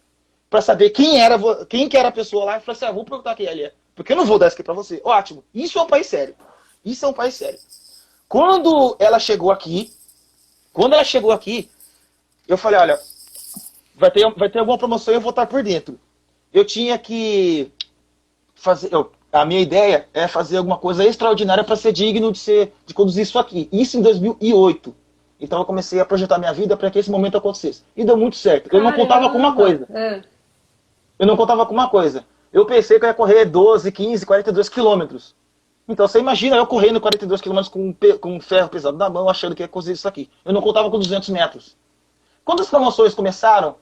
para saber quem que era a pessoa lá, e falou assim, vou perguntar quem ele é. Porque eu não vou dar isso aqui para você. Ótimo. Isso é um país sério. Quando ela chegou aqui, eu falei, olha, vai ter alguma promoção e eu vou estar por dentro. Eu tinha que fazer... A minha ideia é fazer alguma coisa extraordinária para ser digno de conduzir isso aqui. Isso em 2008. Então eu comecei a projetar minha vida para que esse momento acontecesse. E deu muito certo. Eu não contava com uma coisa. Eu pensei que eu ia correr 12, 15, 42 quilômetros. Então você imagina eu correndo 42 quilômetros com um ferro pesado na mão, achando que ia conseguir isso aqui. Eu não contava com 200 metros. Quando as promoções começaram,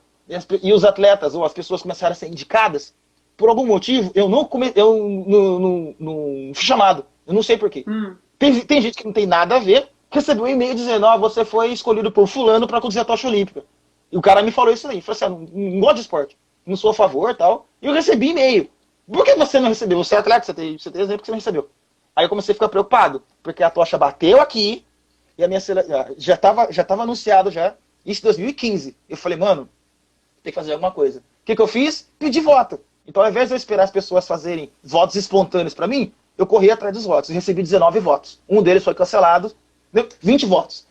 e os atletas ou as pessoas começaram a ser indicadas, por algum motivo, eu não fui chamado. Eu não sei porquê. Tem gente que não tem nada a ver, recebeu um e-mail dizendo, você foi escolhido por fulano para conduzir a tocha olímpica. E o cara me falou isso aí. Falou assim, não gosto de esporte, não sou a favor e tal. E eu recebi e-mail. Por que você não recebeu? Você é atleta, você tem exemplo que você não recebeu. Aí eu comecei a ficar preocupado, porque a tocha bateu aqui, e a minha já estava anunciado já, isso em 2015. Eu falei, mano, tem que fazer alguma coisa. O que eu fiz? Pedi voto. Então, ao invés de eu esperar as pessoas fazerem votos espontâneos para mim, eu corri atrás dos votos. E recebi 19 votos. Um deles foi cancelado. 20 votos.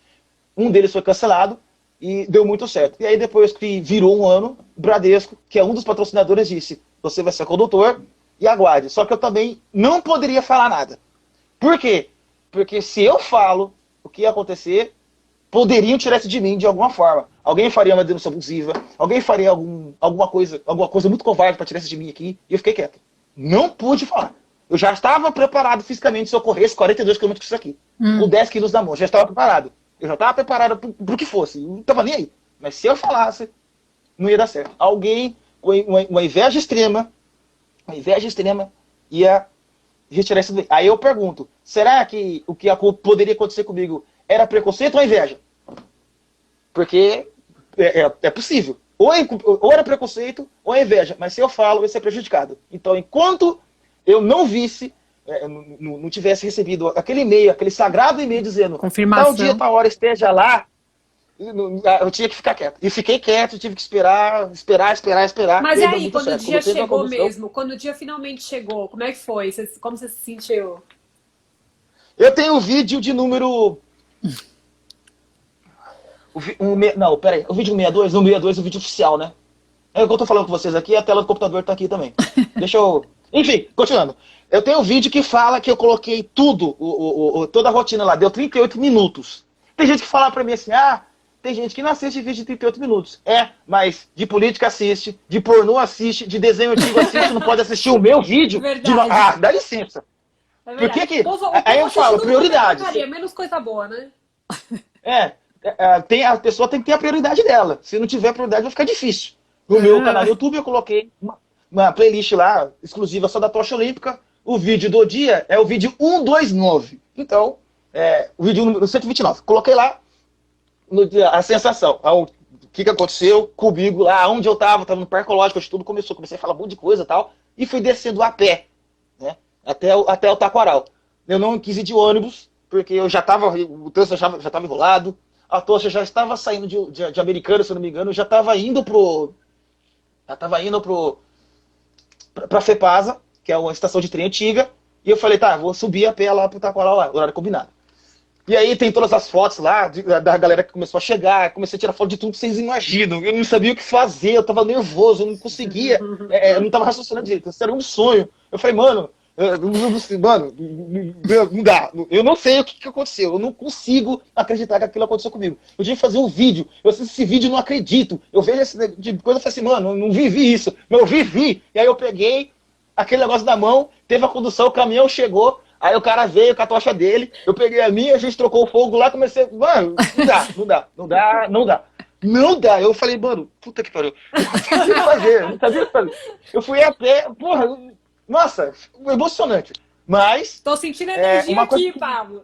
Um deles foi cancelado e deu muito certo. E aí, depois que virou um ano, o Bradesco, que é um dos patrocinadores, disse, você vai ser condutor e aguarde. Só que eu também não poderia falar nada. Por quê? Porque se eu falo o que ia acontecer, poderiam tirar isso de mim de alguma forma. Alguém faria uma denúncia abusiva, alguém faria alguma coisa muito covarde para tirar isso de mim aqui, e eu fiquei quieto. Não pude falar. Eu já estava preparado fisicamente se eu corresse 42 km com isso aqui, com 10 quilos na mão, já estava preparado. Eu já estava preparado pro que fosse, não estava nem aí. Mas se eu falasse, não ia dar certo. Alguém com uma inveja extrema ia retirar isso daí. Aí eu pergunto, será que o que poderia acontecer comigo era preconceito ou inveja? Porque é possível. Ou era preconceito ou é inveja. Mas se eu falo, eu vou ser prejudicado. Então, enquanto eu não visse, não tivesse recebido aquele e-mail, aquele sagrado e-mail dizendo confirmação, tal dia, tal hora esteja lá, eu tinha que ficar quieto. E fiquei quieto, tive que esperar. Mas e aí, quando o dia chegou mesmo, quando o dia finalmente chegou, como é que foi? Como você se sentiu? Eu tenho um vídeo de número... Não, peraí. O vídeo 62? No 62 o vídeo oficial, né? É o que eu tô falando com vocês aqui, a tela do computador tá aqui também. Deixa eu... Enfim, continuando. Eu tenho um vídeo que fala que eu coloquei tudo, toda a rotina lá. Deu 38 minutos. Tem gente que fala pra mim assim, tem gente que não assiste vídeo de 38 minutos. Mas de política assiste, de pornô assiste, de desenho antigo assiste, não pode assistir o meu vídeo. Verdade. Dá licença. É Por que que... O povo Aí eu falo, prioridade. Menos coisa boa, né? A pessoa tem que ter a prioridade dela. Se não tiver prioridade, vai ficar difícil. No meu canal do YouTube, eu coloquei uma playlist lá, exclusiva só da Tocha Olímpica. O vídeo do dia é o vídeo 129. Então, o vídeo número 129. Coloquei lá a sensação. O que aconteceu comigo lá, onde eu tava no Parque Ecológico, onde tudo começou. Comecei a falar um monte de coisa e tal. E fui descendo a pé, né? Até o Taquaral. Eu não quis ir de ônibus, porque o trânsito já estava enrolado. A Tocha já estava saindo de Americana, se eu não me engano. Já estava indo pra FEPASA, que é uma estação de trem antiga. E eu falei, tá, vou subir a pé lá pro Taquaral lá, horário combinado. E aí tem todas as fotos lá da galera que começou a chegar, comecei a tirar foto de tudo que vocês imaginam. Eu não sabia o que fazer, eu tava nervoso, eu não conseguia, eu não tava raciocinando direito, isso era um sonho. Eu falei, mano, não dá, eu não sei o que aconteceu, eu não consigo acreditar que aquilo aconteceu comigo. Eu tinha que fazer um vídeo, eu assisto esse vídeo e não acredito. Eu vejo esse tipo de coisa e falei assim, mano, eu não vivi isso, mas eu vivi. E aí eu peguei aquele negócio da mão, teve a condução, o caminhão chegou. Aí o cara veio com a tocha dele, eu peguei a minha, a gente trocou o fogo lá, comecei, mano, não dá. Eu falei, mano, puta que pariu, não sabia o que fazer. Eu fui a pé, porra, nossa, emocionante. Mas... Tô sentindo energia aqui, que... Pablo.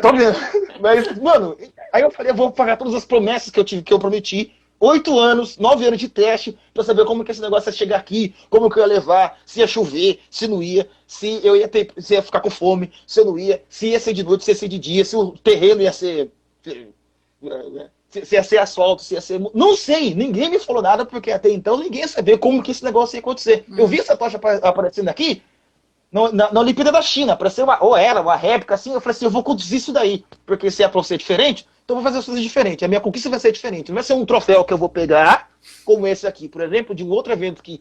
Tô vendo. Mas, mano, aí eu falei, eu vou pagar todas as promessas que eu prometi. 8 anos, 9 anos de teste, pra saber como que esse negócio ia chegar aqui, como que eu ia levar, se ia chover, se não ia, se eu ia se ia ficar com fome, se eu não ia, se ia ser de noite, se ia ser de dia, se o terreno ia ser... Se ia ser asfalto, se ia ser... Não sei, ninguém me falou nada, porque até então ninguém ia saber como que esse negócio ia acontecer. Eu vi essa tocha aparecendo aqui, na Olimpíada da China, para ser uma réplica assim, eu falei assim, eu vou conduzir isso daí, porque se é pra ser diferente, então eu vou fazer as coisas diferentes, a minha conquista vai ser diferente, não vai ser um troféu que eu vou pegar, como esse aqui, por exemplo, de um outro evento que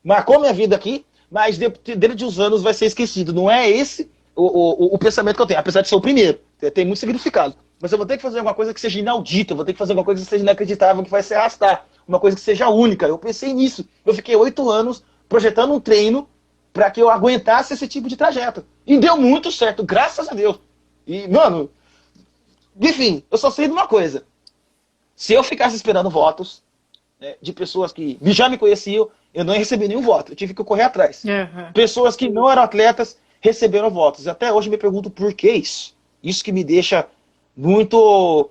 marcou minha vida aqui, mas dentro de uns anos vai ser esquecido, não é esse o pensamento que eu tenho, apesar de ser o primeiro, tem muito significado, mas eu vou ter que fazer alguma coisa que seja inaudita, eu vou ter que fazer alguma coisa que seja inacreditável, que vai se arrastar, uma coisa que seja única, eu pensei nisso, eu fiquei 8 anos projetando um treino para que eu aguentasse esse tipo de trajeto. E deu muito certo, graças a Deus. E, mano, enfim, eu só sei de uma coisa. Se eu ficasse esperando votos de pessoas que já me conheciam, eu não ia receber nenhum voto. Eu tive que correr atrás. Uhum. Pessoas que não eram atletas receberam votos. Até hoje eu me pergunto por que isso. Isso que me deixa muito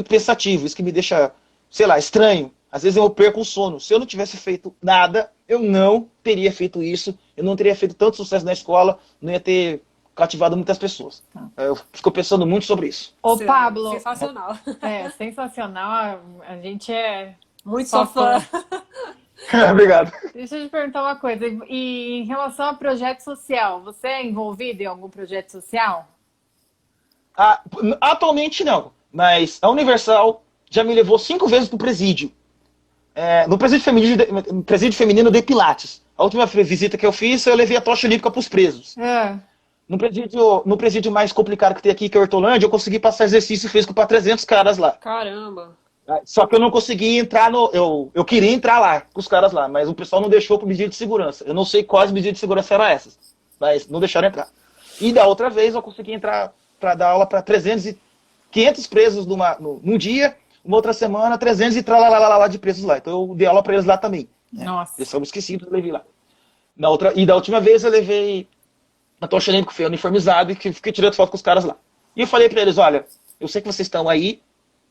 pensativo. Isso que me deixa, sei lá, estranho. Às vezes eu perco o sono. Se eu não tivesse feito nada, eu não teria feito isso. Eu não teria feito tanto sucesso na escola. Não ia ter cativado muitas pessoas. Eu fico pensando muito sobre isso. Ô, Pablo. Sensacional. Sensacional. A gente é muito só fã. Obrigado. Deixa eu te perguntar uma coisa. E em relação a projeto social, você é envolvido em algum projeto social? Atualmente não. Mas a Universal já me levou 5 vezes pro presídio. No presídio feminino de Pilates. A última visita que eu fiz, eu levei a tocha olímpica para os presos. No presídio mais complicado que tem aqui, que é a Hortolândia, eu consegui passar exercício físico para 300 caras lá. Caramba! Só que eu não consegui entrar eu queria entrar lá, com os caras lá, mas o pessoal não deixou por medida de segurança. Eu não sei quais medidas de segurança eram essas, mas não deixaram entrar. E da outra vez eu consegui entrar para dar aula para 500 presos num dia. Uma outra semana, 300 e lá de presos lá. Então eu dei aula pra eles lá também. Nossa. Eles são esquecidos, eu levei lá. Da última vez eu levei a tocha olímpica, que foi uniformizado, e que fiquei tirando foto com os caras lá. E eu falei pra eles, olha, eu sei que vocês estão aí,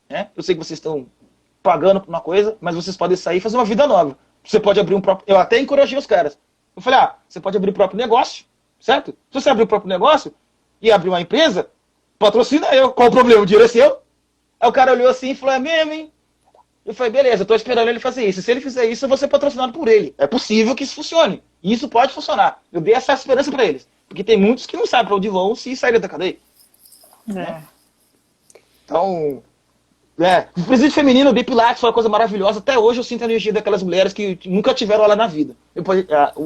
né? Eu sei que vocês estão pagando por uma coisa, mas vocês podem sair e fazer uma vida nova. Você pode abrir um próprio... Eu até encorajei os caras. Eu falei, você pode abrir o próprio negócio, certo? Se você abrir o próprio negócio e abrir uma empresa, patrocina eu. Qual o problema? O dinheiro é seu. Aí o cara olhou assim e falou, é mesmo, hein? Eu falei, beleza, eu tô esperando ele fazer isso. Se ele fizer isso, eu vou ser patrocinado por ele. É possível que isso funcione. E isso pode funcionar. Eu dei essa esperança pra eles. Porque tem muitos que não sabem pra onde vão se saírem da cadeia. Né? Então, o presídio feminino de Pilates foi uma coisa maravilhosa. Até hoje eu sinto a energia daquelas mulheres que nunca tiveram aula na vida.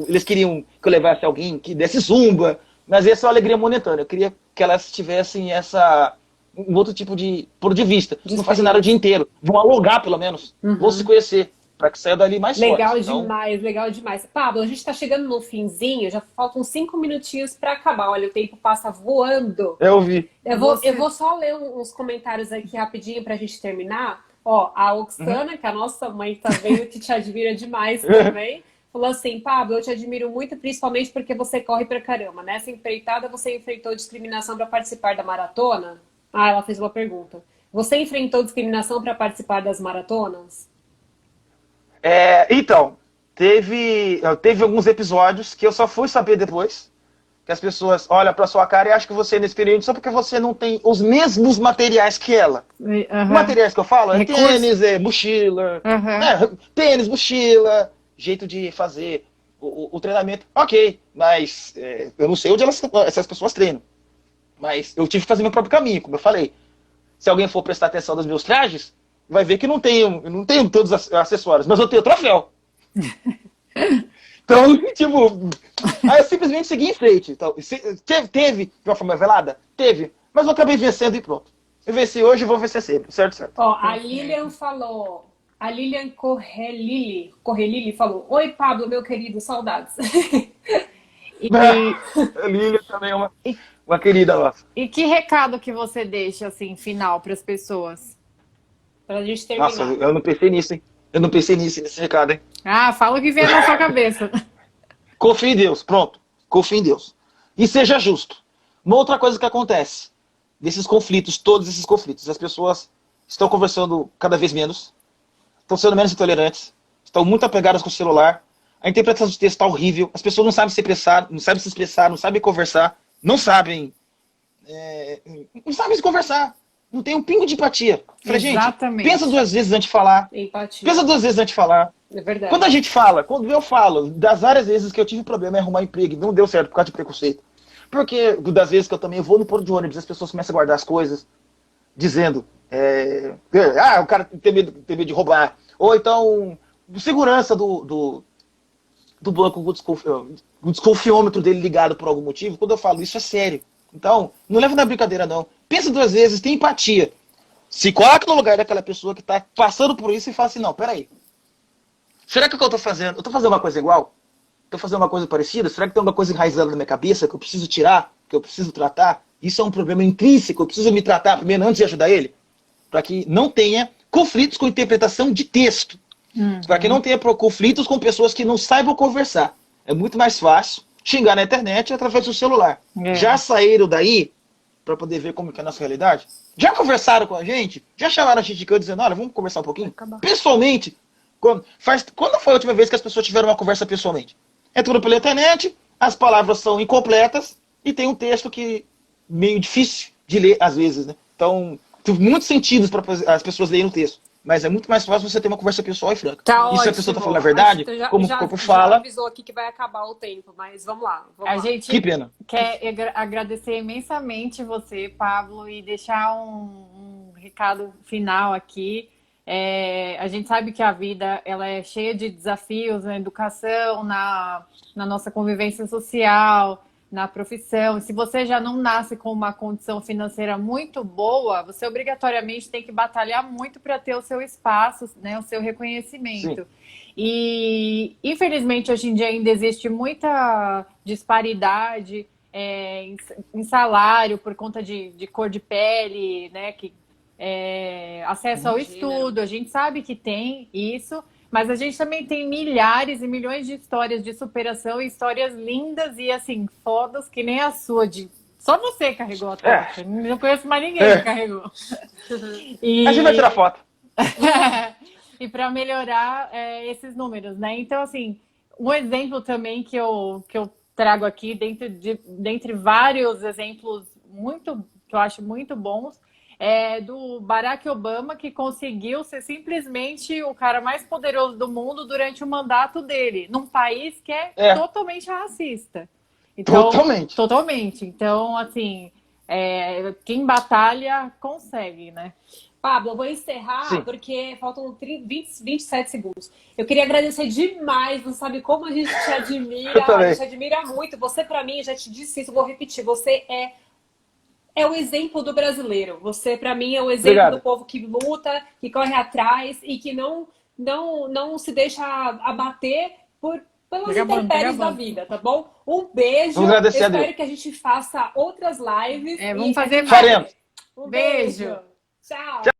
Eles queriam que eu levasse alguém que desse zumba, mas essa é uma alegria momentânea. Eu queria que elas tivessem essa um outro tipo de ponto de vista. Não fazem nada o dia inteiro. Vão alugar, pelo menos. Vão se conhecer. Para que saia dali mais Legal forte. Então... demais, legal demais. Pablo, a gente tá chegando no finzinho, já faltam 5 minutinhos para acabar. Olha, o tempo passa voando. Eu vi. Eu vou só ler uns comentários aqui rapidinho pra gente terminar. Ó, a Oxana, que é a nossa mãe tá vendo, que te admira demais também, falou assim: Pablo, eu te admiro muito, principalmente porque você corre pra caramba. Nessa empreitada, você enfrentou discriminação para participar da maratona? Ah, ela fez uma pergunta. Você enfrentou discriminação para participar das maratonas? Então, teve alguns episódios que eu só fui saber depois, que as pessoas olham pra sua cara e acham que você é inexperiente só porque você não tem os mesmos materiais que ela. Materiais que eu falo é tênis, mochila, tênis, mochila, jeito de fazer o treinamento. Ok, mas eu não sei onde essas pessoas treinam. Mas eu tive que fazer meu próprio caminho, como eu falei. Se alguém for prestar atenção nos meus trajes, vai ver que eu não tenho todos os acessórios, mas eu tenho troféu. Então, tipo, aí eu simplesmente segui em frente. Então, teve de uma forma velada? Teve. Mas eu acabei vencendo e pronto. Eu venci hoje e vou vencer sempre, certo? Ó, a Lilian falou, a Lilian Correlili falou: Oi, Pablo, meu querido, saudades. A Lilian também é uma querida nossa. E que recado que você deixa, assim, final para as pessoas? Pra gente terminar. Nossa, eu não pensei nisso, hein? Eu não pensei nesse recado, hein? Ah, fala o que vem na sua cabeça. Confie em Deus, pronto. Confie em Deus. E seja justo. Uma outra coisa que acontece, desses conflitos, todos esses conflitos, as pessoas estão conversando cada vez menos, estão sendo menos intolerantes, estão muito apegadas com o celular, a interpretação de texto está horrível, as pessoas não sabem se expressar, não sabem conversar, não sabem se conversar. Não tem um pingo de empatia. Falei, gente, pensa 2 vezes antes de falar. Empatia. Pensa 2 vezes antes de falar. É verdade. Quando eu falo, das várias vezes que eu tive problema em arrumar emprego e não deu certo por causa de preconceito. Porque das vezes que eu também vou no ponto de ônibus, as pessoas começam a guardar as coisas, dizendo, o cara tem medo de roubar. Ou então, segurança do banco com o desconfiômetro dele ligado por algum motivo. Quando eu falo isso, é sério. Então, não leva na brincadeira, não. Pensa 2 vezes, tem empatia. Se coloca no lugar daquela pessoa que está passando por isso e fala assim, não, peraí. Será que o que eu estou fazendo? Eu estou fazendo uma coisa igual? Estou fazendo uma coisa parecida? Será que tem alguma coisa enraizada na minha cabeça que eu preciso tirar? Que eu preciso tratar? Isso é um problema intrínseco, eu preciso me tratar primeiro antes de ajudar ele? Para que não tenha conflitos com interpretação de texto. Para que não tenha conflitos com pessoas que não saibam conversar. É muito mais fácil xingar na internet através do celular. Já saíram daí para poder ver como que é a nossa realidade? Já conversaram com a gente? Já chamaram a gente de canto dizendo, olha, vamos conversar um pouquinho? Pessoalmente, quando foi a última vez que as pessoas tiveram uma conversa pessoalmente? É tudo pela internet, as palavras são incompletas e tem um texto que meio difícil de ler às vezes, né? Então, tem muitos sentidos para as pessoas lerem o texto. Mas é muito mais fácil você ter uma conversa pessoal e franca. Tá, e se a pessoa está falando a verdade, como o corpo fala... Já avisou aqui que vai acabar o tempo, mas vamos lá. A gente que pena. Quer agradecer imensamente você, Pablo, e deixar um recado final aqui. A gente sabe que a vida ela é cheia de desafios na educação, na nossa convivência social, na profissão. Se você já não nasce com uma condição financeira muito boa, você obrigatoriamente tem que batalhar muito para ter o seu espaço, né, o seu reconhecimento. Sim. E, infelizmente, hoje em dia ainda existe muita disparidade em salário por conta de cor de pele, né, acesso ao estudo. A gente sabe que tem isso, mas a gente também tem milhares e milhões de histórias de superação e histórias lindas e, assim, fodas que nem a sua. Só você carregou a tocha. Não conheço mais ninguém que carregou. A gente vai tirar foto. E para melhorar esses números, né? Então, assim, um exemplo também que eu trago aqui, dentre vários exemplos que eu acho muito bons, do Barack Obama, que conseguiu ser simplesmente o cara mais poderoso do mundo durante o mandato dele, num país que é totalmente racista. Então, totalmente. Então, assim, quem batalha consegue, né? Pablo, eu vou encerrar porque faltam 27 segundos. Eu queria agradecer demais, você sabe como a gente te admira, a gente te admira muito. Você, pra mim, já te disse isso, vou repetir, você é é o exemplo do brasileiro. Você, para mim, é o exemplo do Obrigado. povo que luta, que corre atrás e que não se deixa abater pelas Vagabundo, intempéries da vagabundo. vida, tá bom? Um beijo. Vamos agradecer a Espero Deus. que a gente faça outras lives. Vamos e fazer a gente- mais. Faremos. Um Beijo. beijo. Tchau.